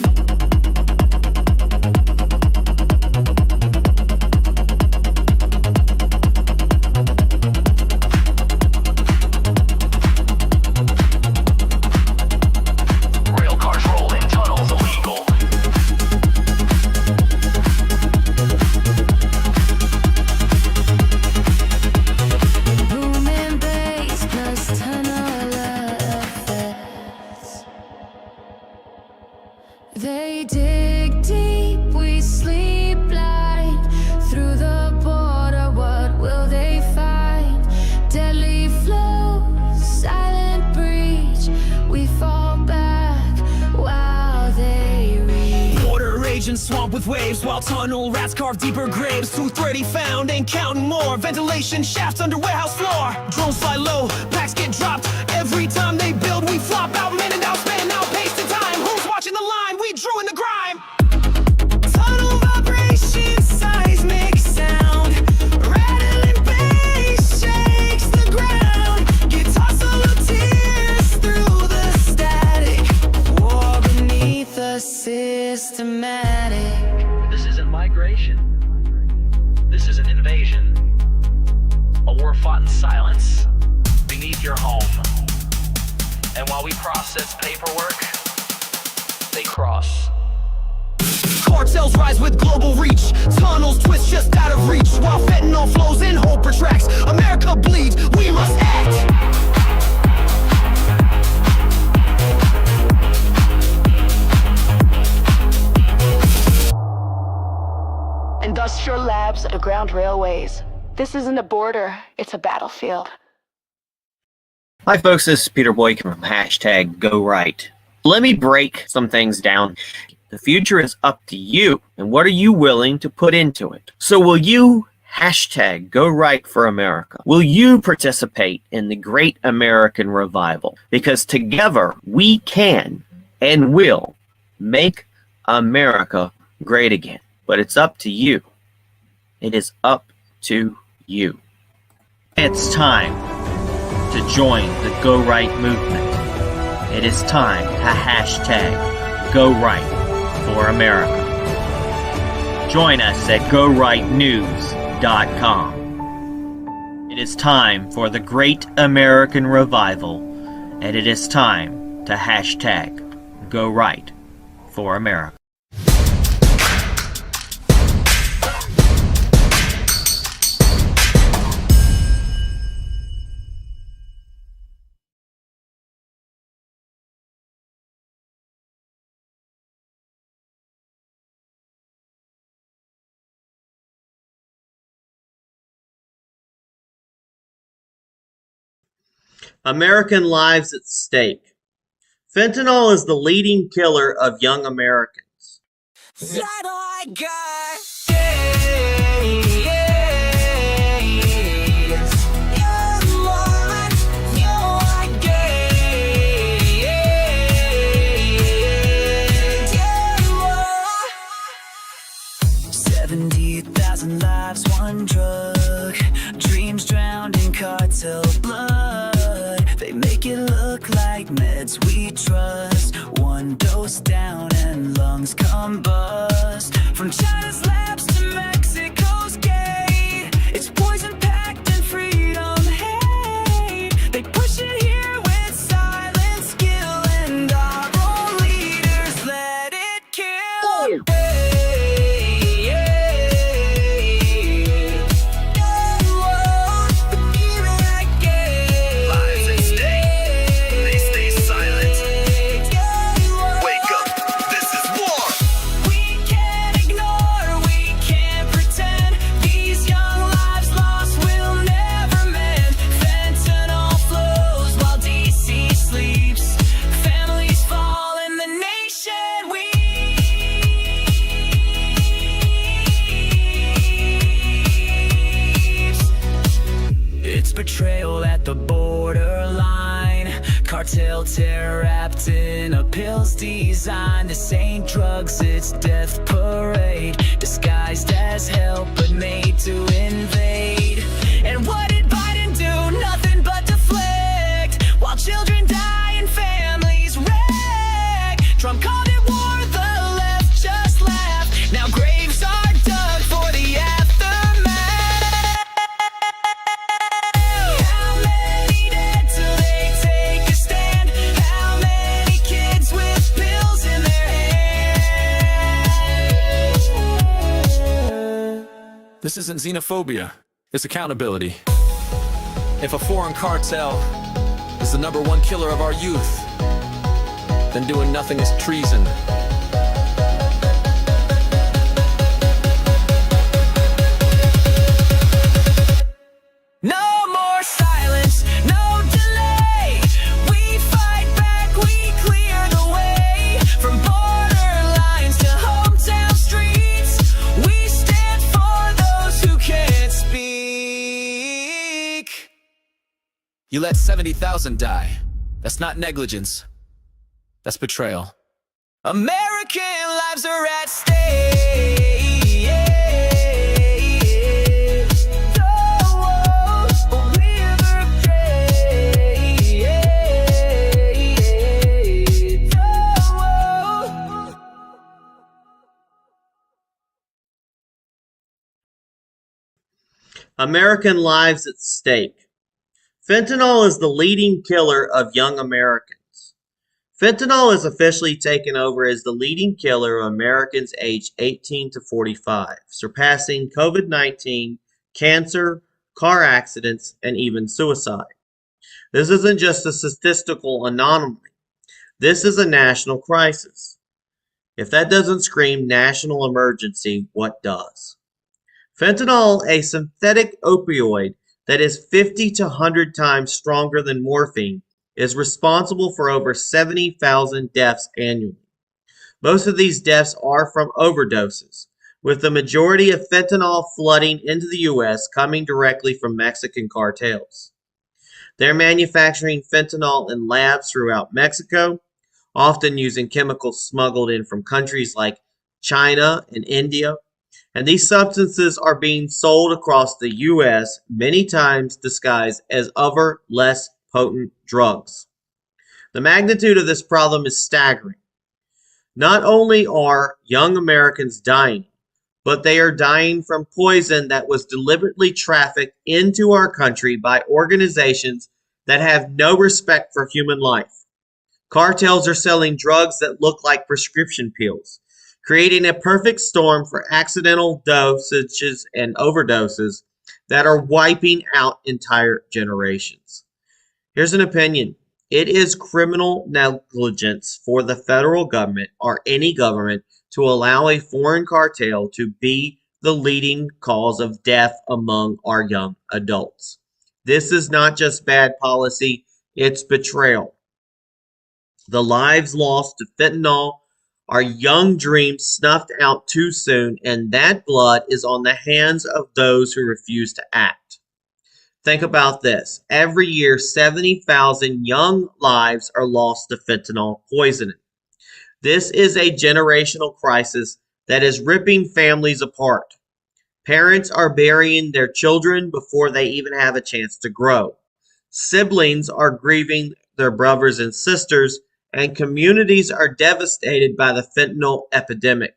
They dig deep, we sleep blind. Through the border, what will they find? Deadly flow, silent breach. We fall back while they reach. Border agents swamp with waves, while tunnel rats carve deeper graves. 230 found and counting more. Ventilation shafts under warehouse floor. Drones fly low, packs get dropped. Every time they build, we flop out, minute out, span out, pace in time. Who's watching the line? We drew in the grime. Tunnel vibration, seismic sound. Rattling bass shakes the ground. Guitar solo tears through the static. War beneath the systematic. This isn't migration. This is an invasion. A war fought in silence beneath your home. And while we process paperwork, they cross. Cartels rise with global reach. Tunnels twist just out of reach. While fentanyl flows and hope retracts. America bleeds, we must act. Industrial labs, underground railways. This isn't a border, it's a battlefield. Hi folks, this is Peter Boykin from #GoRight. Let me break some things down. The future is up to you, and what are you willing to put into it? So will you hashtag Go Right for America? Will you participate in the great American revival? Because together we can and will make America great again. But it's up to you. It is up to you. It's time to join the Go Right movement. It is time to hashtag Go Right for America. Join us at GoRightNews.com. It is time for the great American revival, and it is time to hashtag Go Right for America. American lives at stake. Fentanyl is the leading killer of young Americans. Lives, one drug, dreams drowned in cartel blood. They make it look like meds we trust. One dose down and lungs combust. From China's labs to Mexico's gate, it's poison packed in freedom hate. They push it here with silent skill, and our own leaders let it kill. Betrayal at the borderline, cartel terror wrapped in a pill's design. This ain't drugs, it's death parade, disguised as help but made to invade. And what did Biden do? Nothing but deflect, while children die and families wreck. Trump called it war, the left just laughed. Now graves are dug for the aftermath. This isn't xenophobia, it's accountability. If a foreign cartel is the #1 killer of our youth, then doing nothing is treason. No more silence, no delay. We fight back, we clear the way. From borderlines to hometown streets, we stand for those who can't speak. You let 70,000 die. That's not negligence. That's betrayal. American lives are at stake. American lives at stake. Fentanyl is the leading killer of young Americans. Fentanyl is officially taken over as the leading killer of Americans aged 18 to 45, surpassing COVID-19, cancer, car accidents, and even suicide. This isn't just a statistical anomaly. This is a national crisis. If that doesn't scream national emergency, what does? Fentanyl, a synthetic opioid that is 50 to 100 times stronger than morphine, is responsible for over 70,000 deaths annually. Most of these deaths are from overdoses, with the majority of fentanyl flooding into the U.S. coming directly from Mexican cartels. They're manufacturing fentanyl in labs throughout Mexico, often using chemicals smuggled in from countries like China and India, and these substances are being sold across the U.S., many times disguised as other, less potent drugs. The magnitude of this problem is staggering. Not only are young Americans dying, but they are dying from poison that was deliberately trafficked into our country by organizations that have no respect for human life. Cartels are selling drugs that look like prescription pills, creating a perfect storm for accidental dosages and overdoses that are wiping out entire generations. Here's an opinion. It is criminal negligence for the federal government or any government to allow a foreign cartel to be the leading cause of death among our young adults. This is not just bad policy, it's betrayal. The lives lost to fentanyl are young dreams snuffed out too soon, and that blood is on the hands of those who refuse to act. Think about this. Every year, 70,000 young lives are lost to fentanyl poisoning. This is a generational crisis that is ripping families apart. Parents are burying their children before they even have a chance to grow. Siblings are grieving their brothers and sisters, and communities are devastated by the fentanyl epidemic.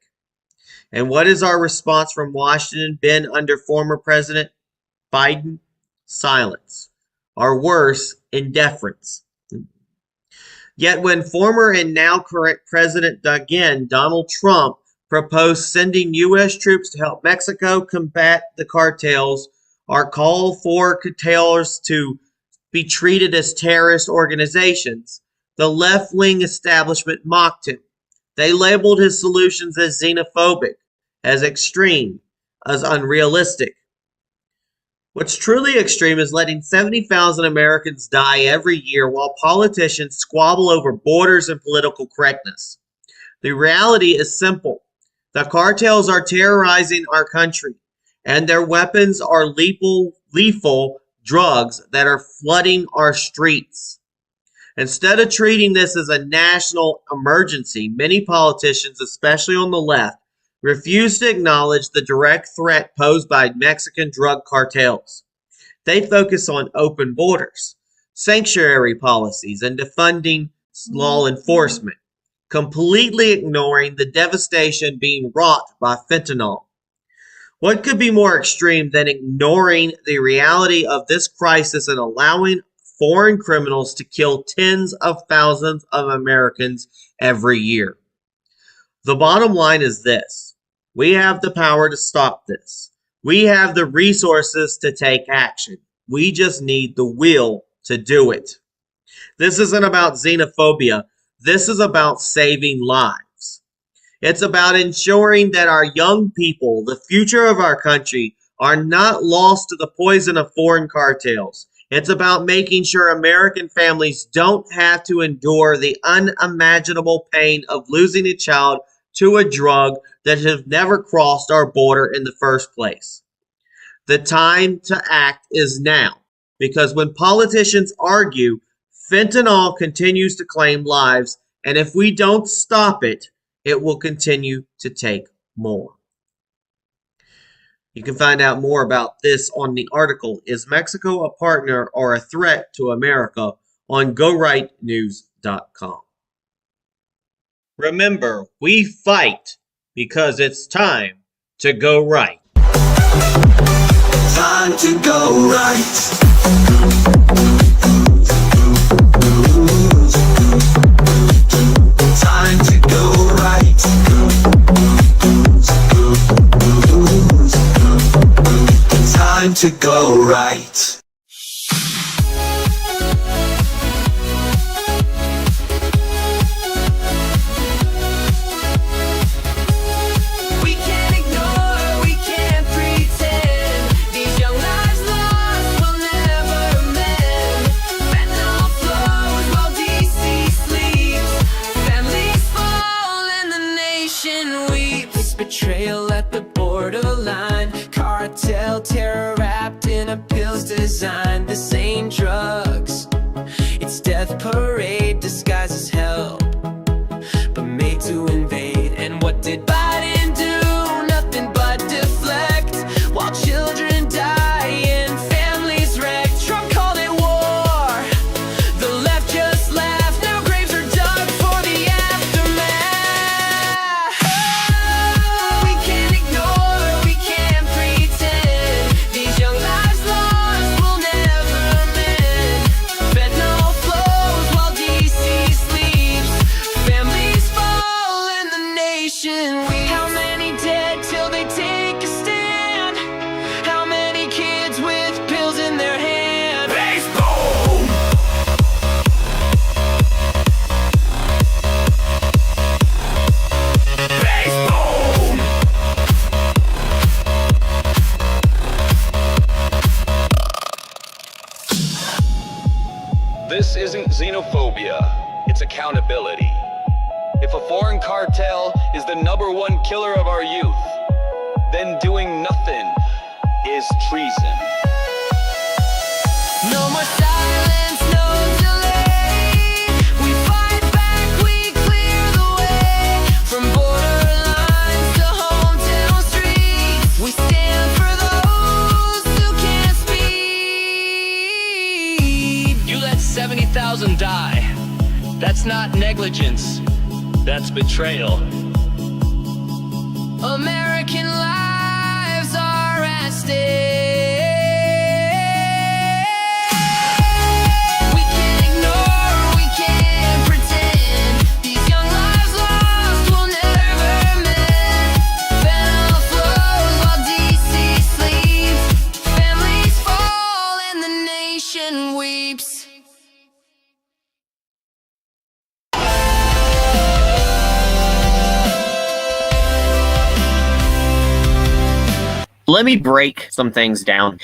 And what is our response from Washington been under former President Biden? Silence, or worse, indifference. Yet when former and now current President again, Donald Trump, proposed sending U.S. troops to help Mexico combat the cartels or call for cartels to be treated as terrorist organizations, the left-wing establishment mocked him. They labeled his solutions as xenophobic, as extreme, as unrealistic. What's truly extreme is letting 70,000 Americans die every year while politicians squabble over borders and political correctness. The reality is simple. The cartels are terrorizing our country, and their weapons are lethal drugs that are flooding our streets. Instead of treating this as a national emergency, many politicians, especially on the left, refuse to acknowledge the direct threat posed by Mexican drug cartels. They focus on open borders, sanctuary policies, and defunding law enforcement, completely ignoring the devastation being wrought by fentanyl. What could be more extreme than ignoring the reality of this crisis and allowing foreign criminals to kill tens of thousands of Americans every year? The bottom line is this. We have the power to stop this. We have the resources to take action. We just need the will to do it. This isn't about xenophobia. This is about saving lives. It's about ensuring that our young people, the future of our country, are not lost to the poison of foreign cartels. It's about making sure American families don't have to endure the unimaginable pain of losing a child to a drug that have never crossed our border in the first place. The time to act is now, because when politicians argue, fentanyl continues to claim lives, and if we don't stop it, it will continue to take more. You can find out more about this on the article, Is Mexico a Partner or a Threat to America? On GoRightNews.com. Remember, we fight because it's time to go right. Time to go right. Time to go right. Time to go right. We can't ignore, we can't pretend. These young lives lost will never mend. Fentanyl flows while DC sleeps. Families fall and the This isn't xenophobia, it's accountability. If a foreign cartel is the #1 killer of our youth, then doing nothing is treason. No more silence, no delay. We fight back, we clear the way. From borderlines to hometown streets, we stand for those who can't speak. You let 70,000 die. That's not negligence, that's betrayal. American lives are at stake. We can't ignore, we can't pretend. These young lives lost will never mend. Fentanyl flows while DC sleeps. Families fall and the nation weeps. Let me break some things down.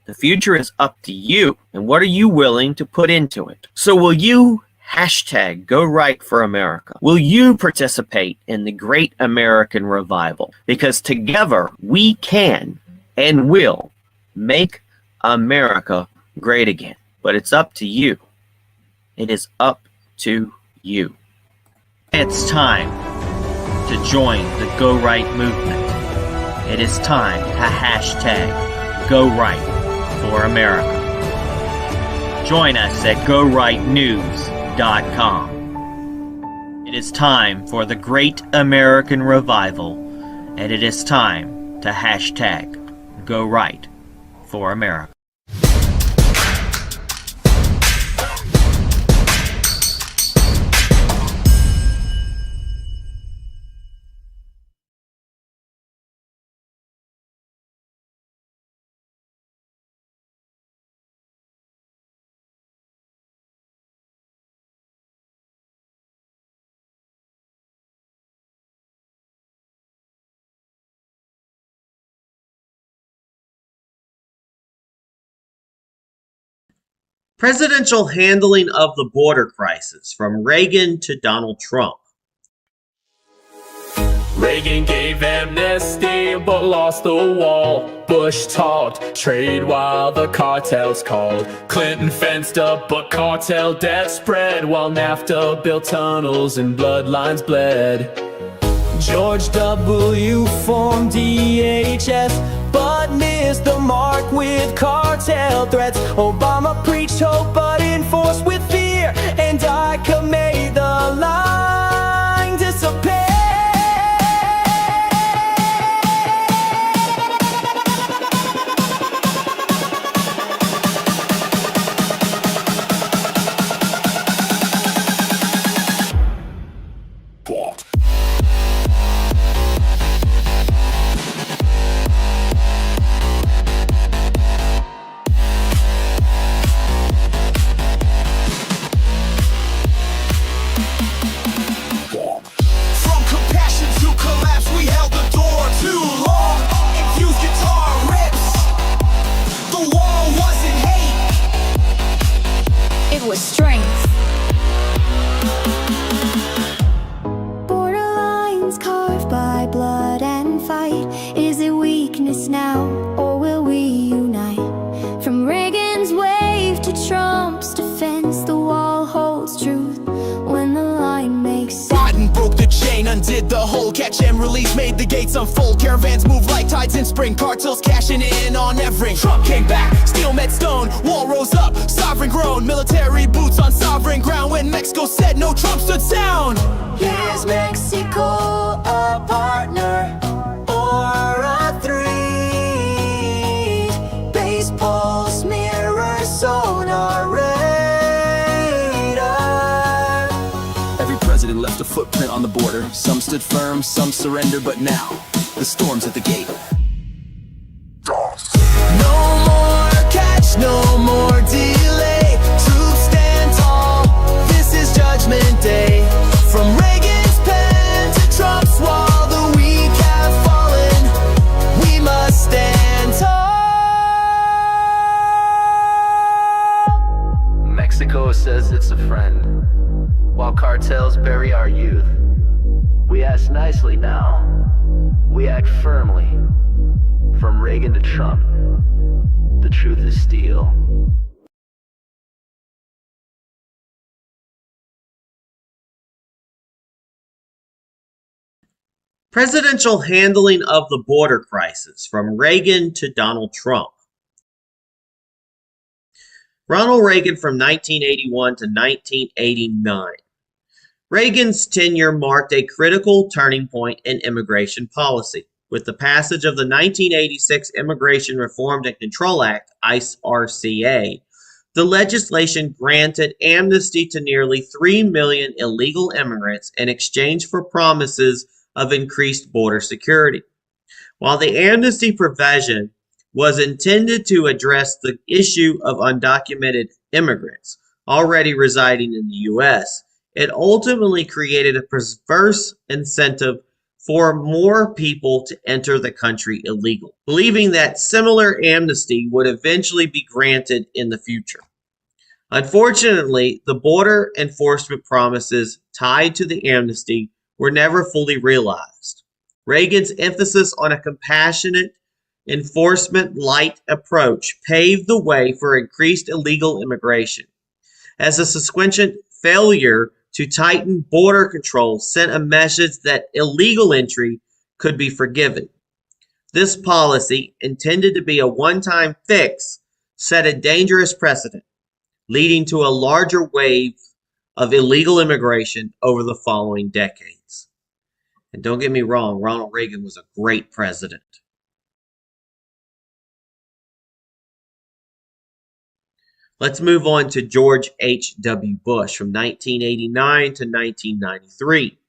The future is up to you, and what are you willing to put into it? So will you hashtag Go Right for America? Will you participate in the great American revival? Because together we can and will make America great again. But it's up to you. It is up to you. It's time to join the Go Right movement. It is time to hashtag Go Right for America. Join us at GoRightNews.com. It is time for the great American revival, and it is time to hashtag Go Right for America. Presidential handling of the border crisis from Reagan to Donald Trump. Reagan gave amnesty but lost the wall. Bush talked trade while the cartels called. Clinton fenced up but cartel death spread, while NAFTA built tunnels and bloodlines bled. George W. formed DHS, but missed the mark with cartel threats. Obama preached hope, but enforced with fear, and DICA made the line disappear. with strength. Borderlines carved by blood and fight. Is it weakness now, or will we unite? From Reagan's wave to Trump's defense, the wall holds truth when the line makes sense. Biden broke the chain, undid the whole catch and release, made the gates unfold. Caravans move like tides in spring, cartels cashing in on every. Trump came back, steel met stone, wall rose up, sovereign grown, military boots on sovereign ground. When Mexico said no, Trump stood sound. Is Mexico a partner or a threat? Base pulse, mirror, sonar, radar. Every president left a footprint on the border. Some stood firm, some surrendered, but now the storm's at the gate. No more catch, no more delay. Troops stand tall, this is Judgment Day. From Reagan's pen to Trump's wall, the weak have fallen, we must stand tall. Mexico Mexico says it's a friend, while cartels bury our youth. We ask nicely now, we act firmly. From Reagan to Trump, the truth is steel. Presidential handling of the border crisis from Reagan to Donald Trump. Ronald Reagan from 1981 to 1989. Reagan's tenure marked a critical turning point in immigration policy. With the passage of the 1986 Immigration Reform and Control Act, IRCA, the legislation granted amnesty to nearly 3 million illegal immigrants in exchange for promises of increased border security. While the amnesty provision was intended to address the issue of undocumented immigrants already residing in the U.S., it ultimately created a perverse incentive for more people to enter the country illegal, believing that similar amnesty would eventually be granted in the future. Unfortunately, the border enforcement promises tied to the amnesty were never fully realized. Reagan's emphasis on a compassionate, enforcement-light approach paved the way for increased illegal immigration, as a subsequent failure to tighten border control sent a message that illegal entry could be forgiven. This policy, intended to be a one-time fix, set a dangerous precedent, leading to a larger wave of illegal immigration over the following decades. And don't get me wrong, Ronald Reagan was a great president. Let's move on to George H.W. Bush from 1989 to 1993.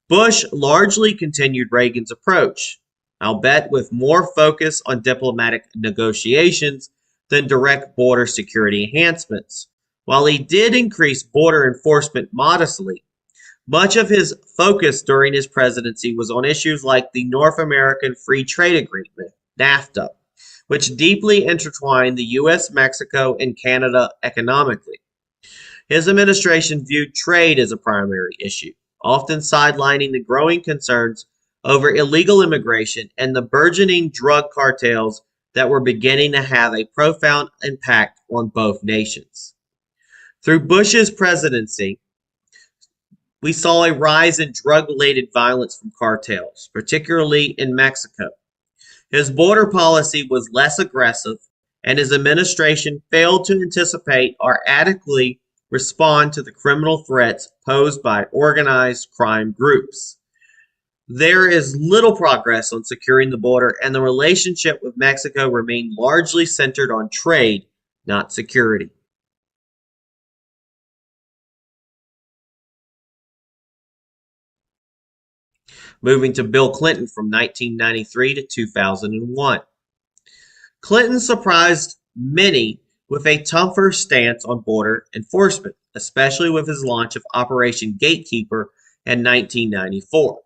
Bush largely continued Reagan's approach, albeit with more focus on diplomatic negotiations than direct border security enhancements. While he did increase border enforcement modestly, much of his focus during his presidency was on issues like the North American Free Trade Agreement, NAFTA, which deeply intertwined the U.S., Mexico, and Canada economically. His administration viewed trade as a primary issue, often sidelining the growing concerns over illegal immigration and the burgeoning drug cartels that were beginning to have a profound impact on both nations. Through Bush's presidency, we saw a rise in drug-related violence from cartels, particularly in Mexico. His border policy was less aggressive, and his administration failed to anticipate or adequately respond to the criminal threats posed by organized crime groups. There is little progress on securing the border, and the relationship with Mexico remained largely centered on trade, not security. Moving to Bill Clinton from 1993 to 2001. Clinton surprised many with a tougher stance on border enforcement, especially with his launch of Operation Gatekeeper in 1994.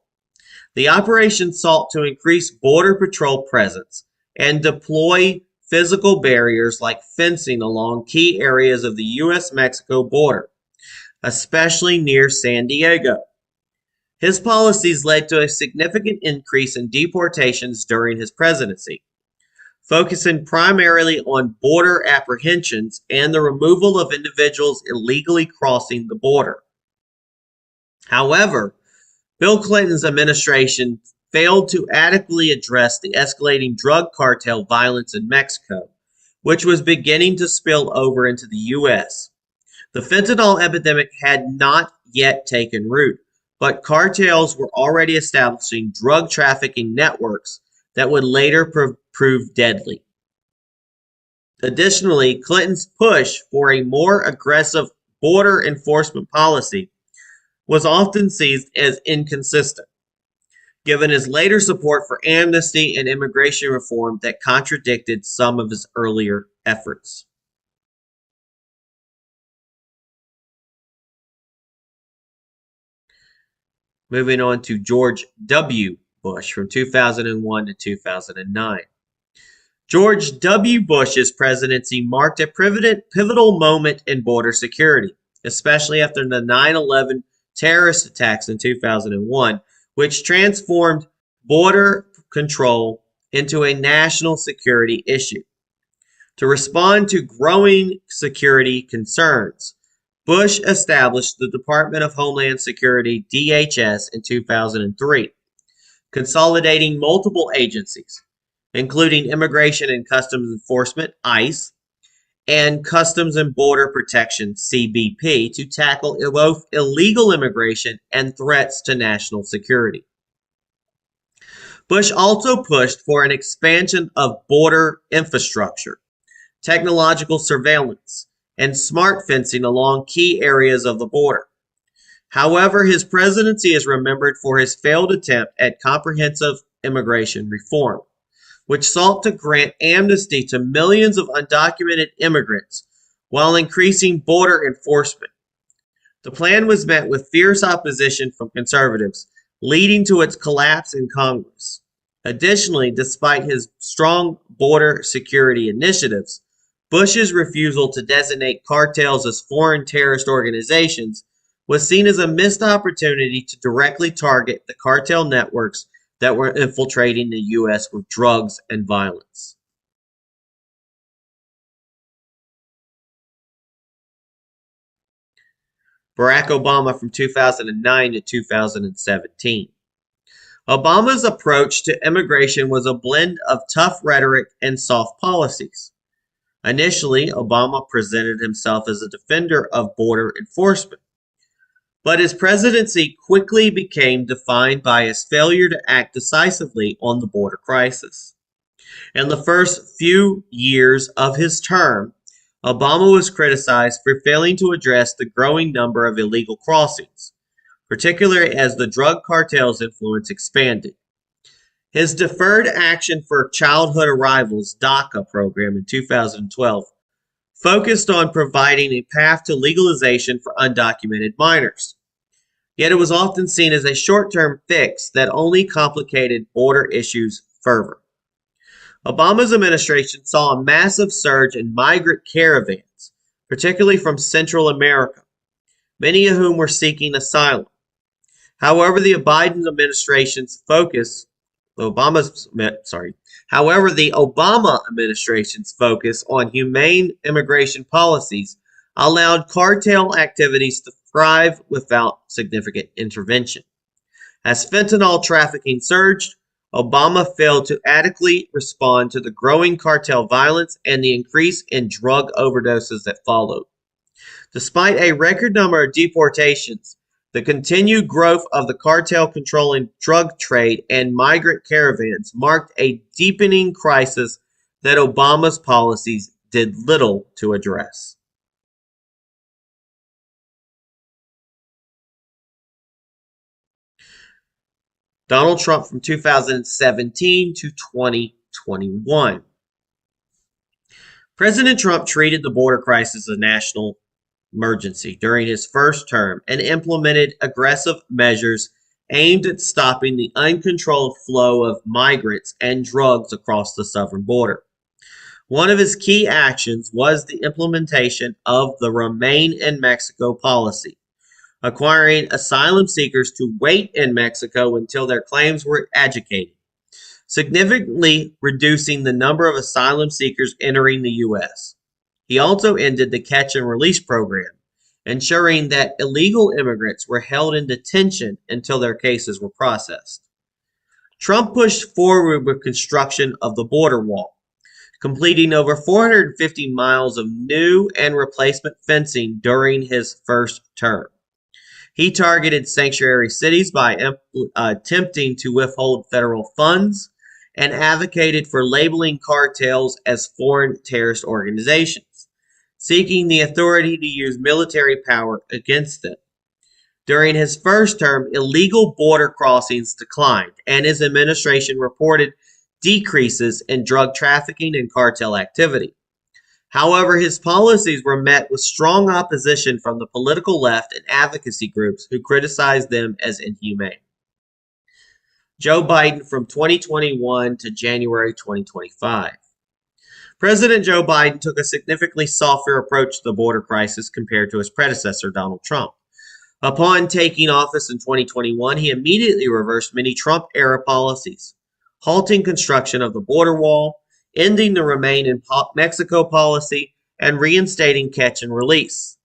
The operation sought to increase Border Patrol presence and deploy physical barriers like fencing along key areas of the U.S.-Mexico border, especially near San Diego. His policies led to a significant increase in deportations during his presidency, focusing primarily on border apprehensions and the removal of individuals illegally crossing the border. However, Bill Clinton's administration failed to adequately address the escalating drug cartel violence in Mexico, which was beginning to spill over into the U.S. The fentanyl epidemic had not yet taken root, but cartels were already establishing drug trafficking networks that would later prove deadly. Additionally, Clinton's push for a more aggressive border enforcement policy was often seen as inconsistent, given his later support for amnesty and immigration reform that contradicted some of his earlier efforts. Moving on to George W. Bush from 2001 to 2009. George W. Bush's presidency marked a pivotal moment in border security, especially after the 9/11 terrorist attacks in 2001, which transformed border control into a national security issue. To respond to growing security concerns, Bush established the Department of Homeland Security, DHS, in 2003, consolidating multiple agencies, including Immigration and Customs Enforcement, ICE, and Customs and Border Protection, CBP, to tackle both illegal immigration and threats to national security. Bush also pushed for an expansion of border infrastructure, technological surveillance, and smart fencing along key areas of the border. However, his presidency is remembered for his failed attempt at comprehensive immigration reform, which sought to grant amnesty to millions of undocumented immigrants while increasing border enforcement. The plan was met with fierce opposition from conservatives, leading to its collapse in Congress. Additionally, despite his strong border security initiatives, Bush's refusal to designate cartels as foreign terrorist organizations was seen as a missed opportunity to directly target the cartel networks that were infiltrating the U.S. with drugs and violence. Barack Obama from 2009 to 2017. Obama's approach to immigration was a blend of tough rhetoric and soft policies. Initially, Obama presented himself as a defender of border enforcement, but his presidency quickly became defined by his failure to act decisively on the border crisis. In the first few years of his term, Obama was criticized for failing to address the growing number of illegal crossings, particularly as the drug cartel's influence expanded. His Deferred Action for Childhood Arrivals (DACA) program in 2012 focused on providing a path to legalization for undocumented minors. Yet it was often seen as a short-term fix that only complicated border issues further. Obama's administration saw a massive surge in migrant caravans, particularly from Central America, many of whom were seeking asylum. However, the Obama administration's focus on humane immigration policies allowed cartel activities to thrive without significant intervention. As fentanyl trafficking surged, Obama failed to adequately respond to the growing cartel violence and the increase in drug overdoses that followed. Despite a record number of deportations, the continued growth of the cartel controlling drug trade and migrant caravans marked a deepening crisis that Obama's policies did little to address. Donald Trump from 2017 to 2021. President Trump treated the border crisis as a national emergency during his first term and implemented aggressive measures aimed at stopping the uncontrolled flow of migrants and drugs across the southern border. One of his key actions was the implementation of the Remain in Mexico policy, requiring asylum seekers to wait in Mexico until their claims were adjudicated, significantly reducing the number of asylum seekers entering the U.S. He also ended the catch and release program, ensuring that illegal immigrants were held in detention until their cases were processed. Trump pushed forward with construction of the border wall, completing over 450 miles of new and replacement fencing during his first term. He targeted sanctuary cities by attempting to withhold federal funds and advocated for labeling cartels as foreign terrorist organizations, seeking the authority to use military power against them. During his first term, illegal border crossings declined, and his administration reported decreases in drug trafficking and cartel activity. However, his policies were met with strong opposition from the political left and advocacy groups who criticized them as inhumane. Joe Biden from 2021 to January 2025. President Joe Biden took a significantly softer approach to the border crisis compared to his predecessor, Donald Trump. Upon taking office in 2021, he immediately reversed many Trump-era policies, halting construction of the border wall, ending the Remain in Mexico policy, and reinstating catch and release.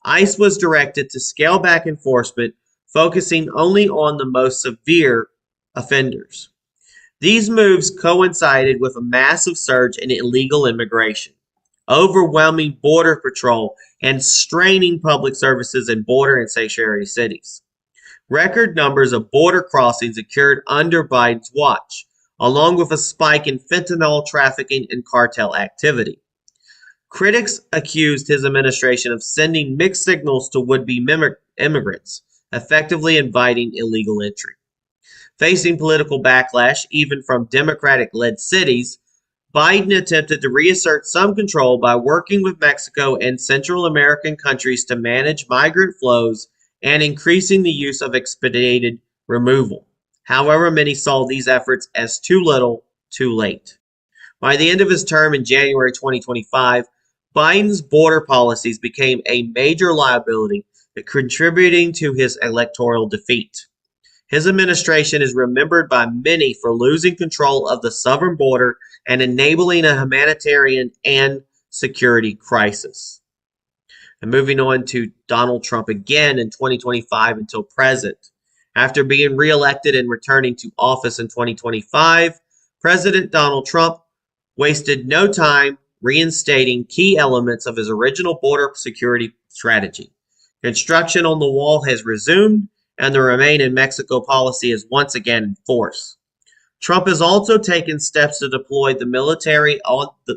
ICE was directed to scale back enforcement, focusing only on the most severe offenders. These moves coincided with a massive surge in illegal immigration, overwhelming border patrol, and straining public services in border and sanctuary cities. Record numbers of border crossings occurred under Biden's watch, along with a spike in fentanyl trafficking and cartel activity. Critics accused his administration of sending mixed signals to would-be immigrants, effectively inviting illegal entry. Facing political backlash, even from Democratic-led cities, Biden attempted to reassert some control by working with Mexico and Central American countries to manage migrant flows and increasing the use of expedited removal. However, many saw these efforts as too little, too late. By the end of his term in January 2025, Biden's border policies became a major liability, contributing to his electoral defeat. His administration is remembered by many for losing control of the southern border and enabling a humanitarian and security crisis. And moving on to Donald Trump again in 2025 until present. After being reelected and returning to office in 2025, President Donald Trump wasted no time reinstating key elements of his original border security strategy. Construction on the wall has resumed, and the Remain in Mexico policy is once again in force. Trump has also taken steps to deploy the military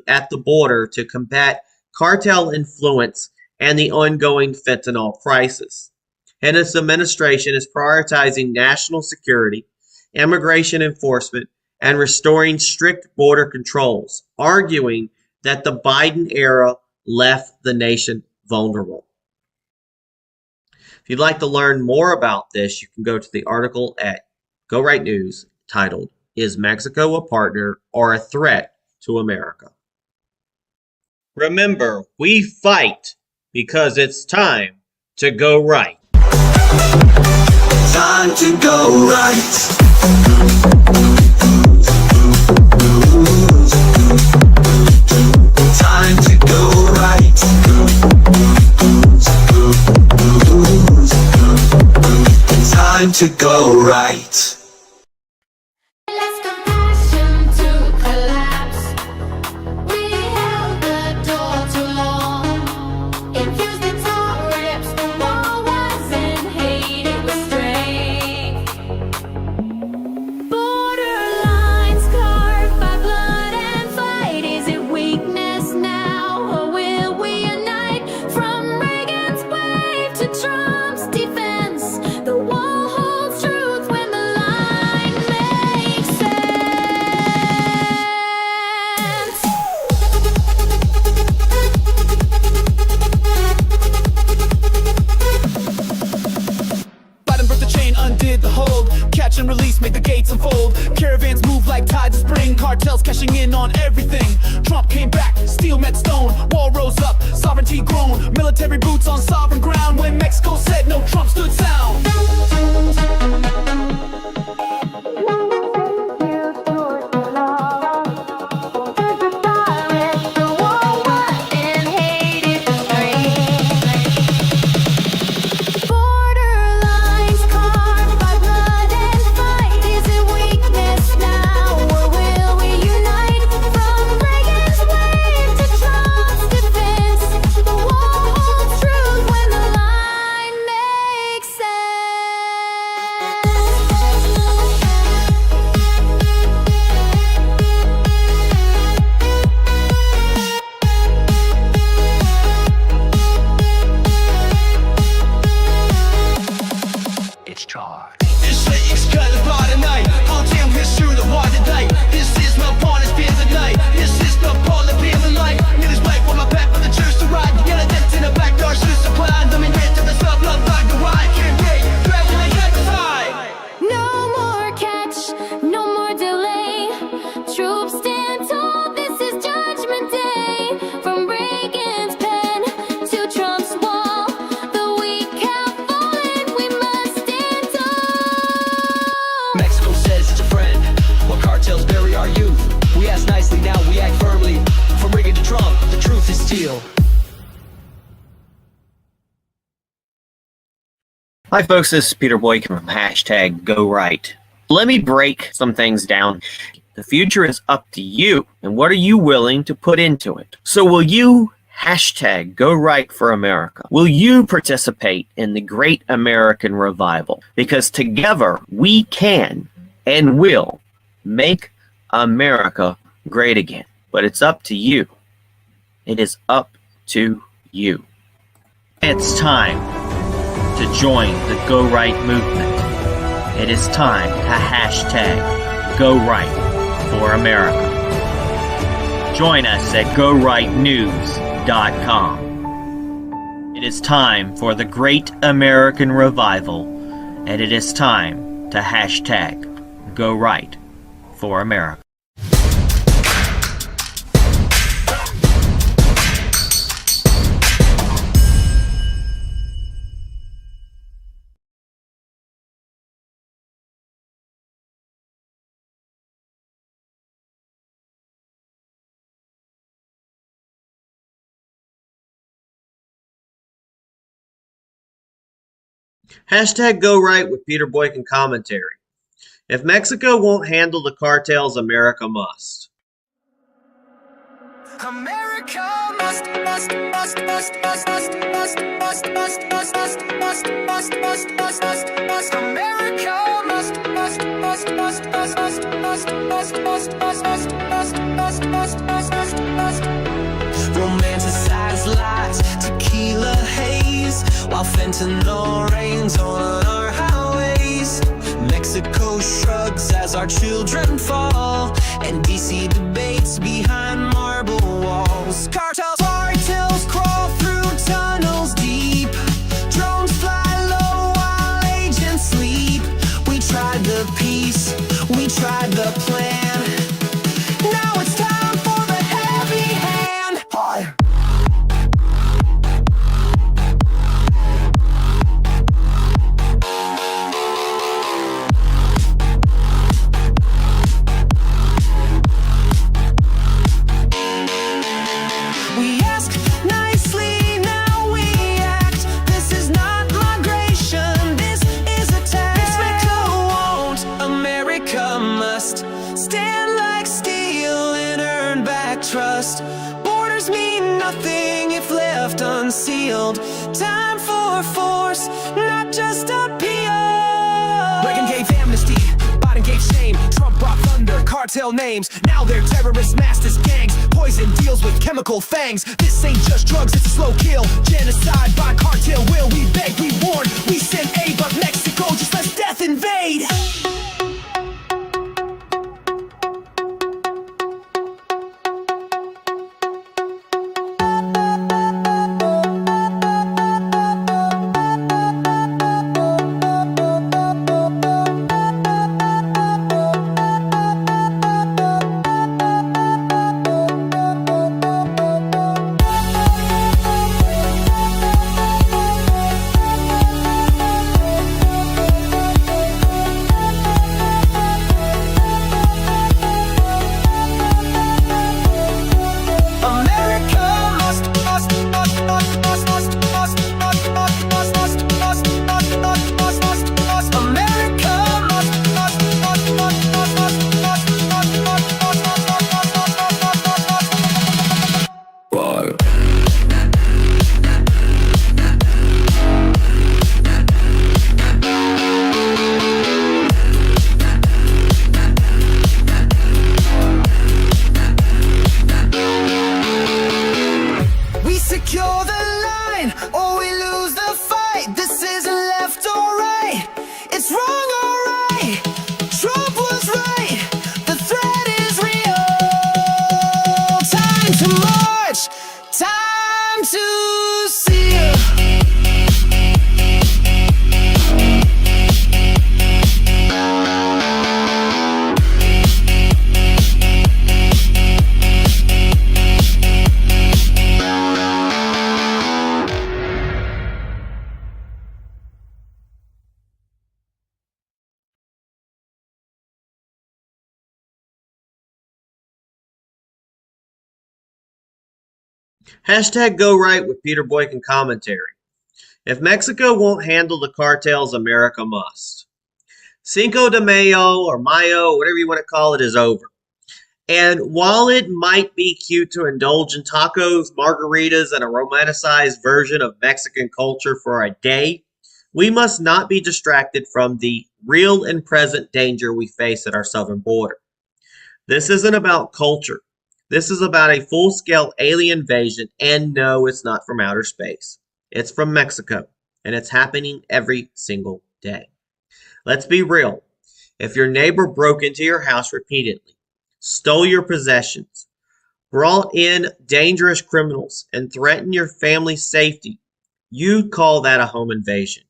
at the border to combat cartel influence and the ongoing fentanyl crisis. And his administration is prioritizing national security, immigration enforcement, and restoring strict border controls, arguing that the Biden era left the nation vulnerable. If you'd like to learn more about this, you can go to the article at Go Right News titled, "Is Mexico a Partner or a Threat to America?" Remember, we fight because it's time to go right. Time to go right. Time to go right. Time to go right. Less compassion to collapse. We held the door too long. Infused into our rips. The war wasn't hate, it was strength. Borderlines carved by blood and fight. Is it weakness now, or will we unite? From Reagan's wave to Trump's defense, the wall holds truth when the line makes sense. Biden broke the chain, undid the hold. Catch and release, make the gates unfold. Caravans move like tides of spring. Cartels cashing in on everything. Trump came back, steel met stone. Wall rose up, sovereignty grown. Military boots on sovereign ground. When Mexico said no, Trump stood sound. Borderlines carved by blood and fight. Is it weakness now, or will we unite? From Reagan's wave to Trump's defense, the wall holds truth when the Hi folks, this is Peter Boykin from hashtag Go Right. Let me break some things down. The future is up to you, and what are you willing to put into it? So will you hashtag Go Right for America? Will you participate in the great American revival? Because together we can and will make America great again. But it's up to you. It is up to you. It's time to join the Go Right movement. It is time to hashtag Go Right for America. Join us at GoRightNews.com. It is time for the great American revival, and it is time to hashtag Go Right for America. Hashtag Go Right with Peter Boykin commentary. If Mexico won't handle the cartels, America must. America must Romanticize lies, tequila haze, while fentanyl rains on our highways. Mexico shrugs as our children fall, and DC debates behind marble walls. Cartels crawl through tunnels deep. Drones fly low while agents sleep. We tried the peace, we tried the plan. Now it's time for the heavy hand. Hi. We ask nicely, now we act. This is not migration, this is attack. Mexico won't, America must. Stand like steel and earn back trust. Borders mean nothing if left unsealed. Time for force, not just appeal. Reagan gave amnesty, Biden gave shame. Trump brought thunder, cartel names. Now they're terrorist masters, gangs. Poison deals with chemical fangs. This ain't just drugs, it's a slow kill. Genocide by cartel will. We beg, we warn, we send aid, but Mexico just lets death invade. Secure the line, or we lose the fight. This isn't left or right, it's wrong or right. Trump was right, the threat is real. Time to march, time to seal. Hashtag Go Right with Peter Boykin commentary. If Mexico won't handle the cartels, America must. Cinco de Mayo or Mayo, whatever you want to call it, is over. And while it might be cute to indulge in tacos, margaritas, and a romanticized version of Mexican culture for a day, we must not be distracted from the real and present danger we face at our southern border. This isn't about culture. This is about a full-scale alien invasion, and no, it's not from outer space. It's from Mexico, and it's happening every single day. Let's be real. If your neighbor broke into your house repeatedly, stole your possessions, brought in dangerous criminals, and threatened your family's safety, you'd call that a home invasion.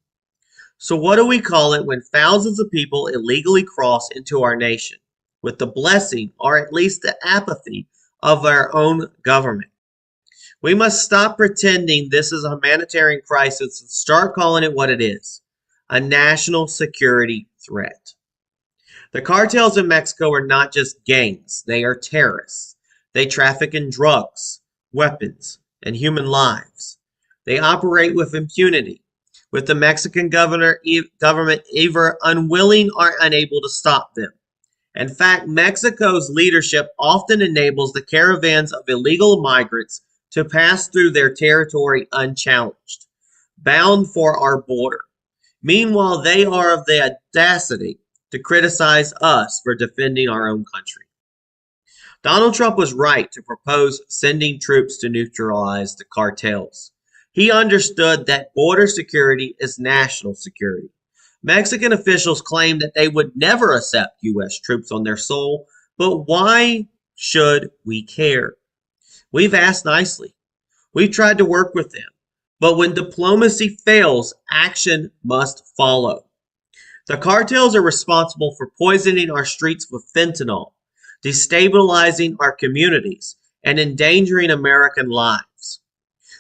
So what do we call it when thousands of people illegally cross into our nation with the blessing, or at least the apathy, of our own government? We must stop pretending this is a humanitarian crisis and start calling it what it is, a national security threat. The cartels in Mexico are not just gangs, they are terrorists. They traffic in drugs, weapons, and human lives. They operate with impunity, with the Mexican government either unwilling or unable to stop them. In fact, Mexico's leadership often enables the caravans of illegal migrants to pass through their territory unchallenged, bound for our border. Meanwhile, they are of the audacity to criticize us for defending our own country. Donald Trump was right to propose sending troops to neutralize the cartels. He understood that border security is national security. Mexican officials claim that they would never accept U.S. troops on their soil, but why should we care? We've asked nicely. We've tried to work with them. But when diplomacy fails, action must follow. The cartels are responsible for poisoning our streets with fentanyl, destabilizing our communities, and endangering American lives.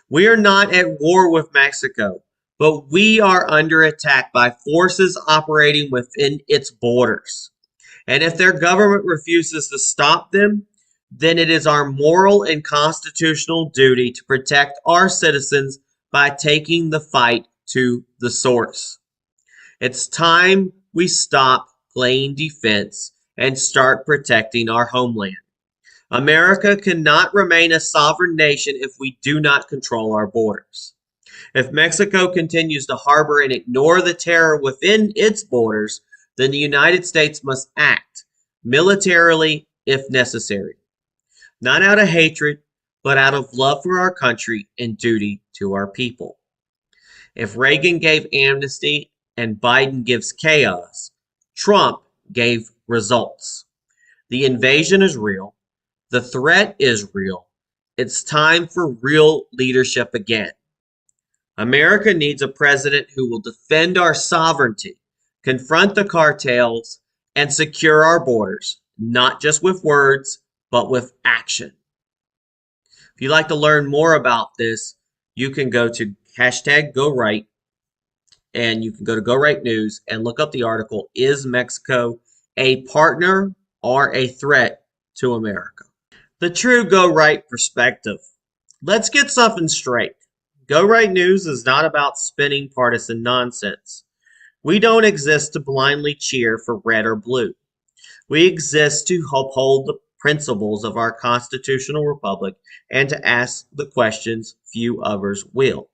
We are not at war with Mexico, but we are under attack by forces operating within its borders. And if their government refuses to stop them, then it is our moral and constitutional duty to protect our citizens by taking the fight to the source. It's time we stop playing defense and start protecting our homeland. America cannot remain a sovereign nation if we do not control our borders. If Mexico continues to harbor and ignore the terror within its borders, then the United States must act militarily if necessary. Not out of hatred, but out of love for our country and duty to our people. If Reagan gave amnesty and Biden gives chaos, Trump gave results. The invasion is real. The threat is real. It's time for real leadership again. America needs a president who will defend our sovereignty, confront the cartels, and secure our borders, not just with words, but with action. If you'd like to learn more about this, you can go to #GoRight, and you can go to Go Right News and look up the article, Is Mexico a Partner or a Threat to America? The true Go Right perspective. Let's get something straight. Go Right News is not about spinning partisan nonsense. We don't exist to blindly cheer for red or blue. We exist to uphold the principles of our constitutional republic and to ask the questions few others will.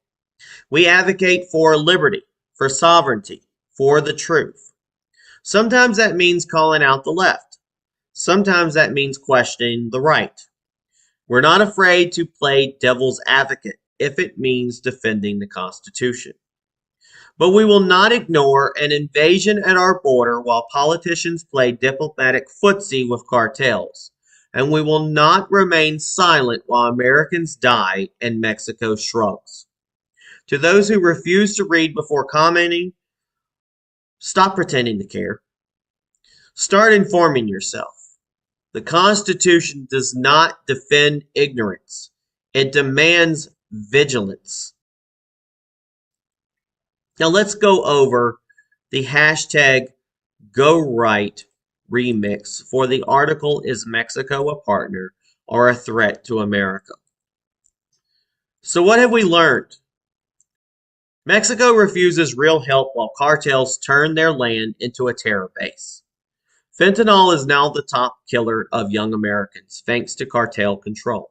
We advocate for liberty, for sovereignty, for the truth. Sometimes that means calling out the left. Sometimes that means questioning the right. We're not afraid to play devil's advocate if it means defending the Constitution. But we will not ignore an invasion at our border while politicians play diplomatic footsie with cartels. And we will not remain silent while Americans die and Mexico shrugs. To those who refuse to read before commenting, stop pretending to care. Start informing yourself. The Constitution does not defend ignorance. It demands vigilance. Now let's go over the #GoRight remix for the article, Is Mexico a Partner or a Threat to America? So what have we learned? Mexico refuses real help while cartels turn their land into a terror base. Fentanyl is now the top killer of young Americans thanks to cartel control.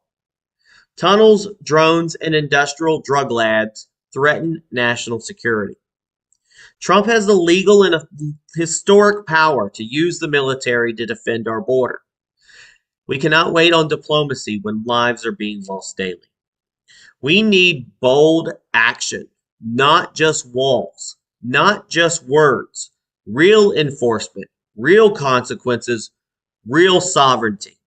Tunnels, drones, and industrial drug labs threaten national security. Trump has the legal and historic power to use the military to defend our border. We cannot wait on diplomacy when lives are being lost daily. We need bold action, not just walls, not just words, real enforcement, real consequences, real sovereignty.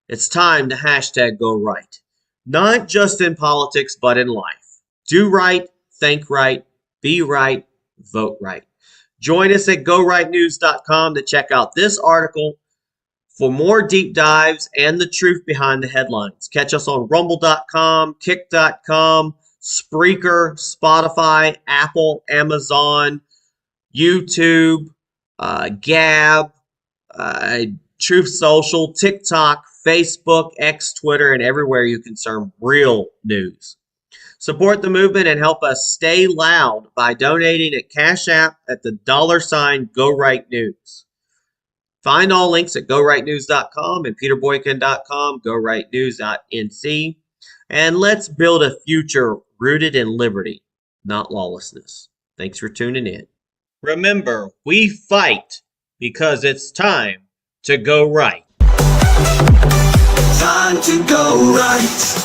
It's time to hashtag go right, not just in politics, but in life. Do right, think right, be right, vote right. Join us at gorightnews.com to check out this article for more deep dives and the truth behind the headlines. Catch us on rumble.com, kick.com, Spreaker, Spotify, Apple, Amazon, YouTube, Gab, Truth Social, TikTok, Facebook, X, Twitter, and everywhere you consume real news. Support the movement and help us stay loud by donating at Cash App at the $ Go Right News. Find all links at gorightnews.com and peterboykin.com, gorightnews.nc. And let's build a future rooted in liberty, not lawlessness. Thanks for tuning in. Remember, we fight because it's time to go right. Time to go right.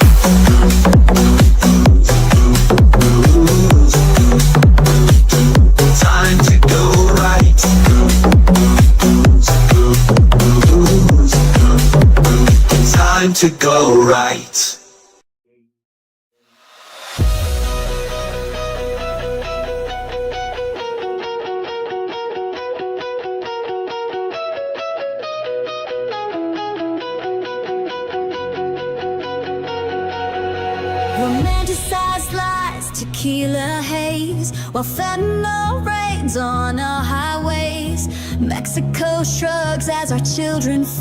Time to go right. Time to go right. Romanticized lies, tequila haze, while fentanyl rains on our highways. Mexico shrugs as our children fall.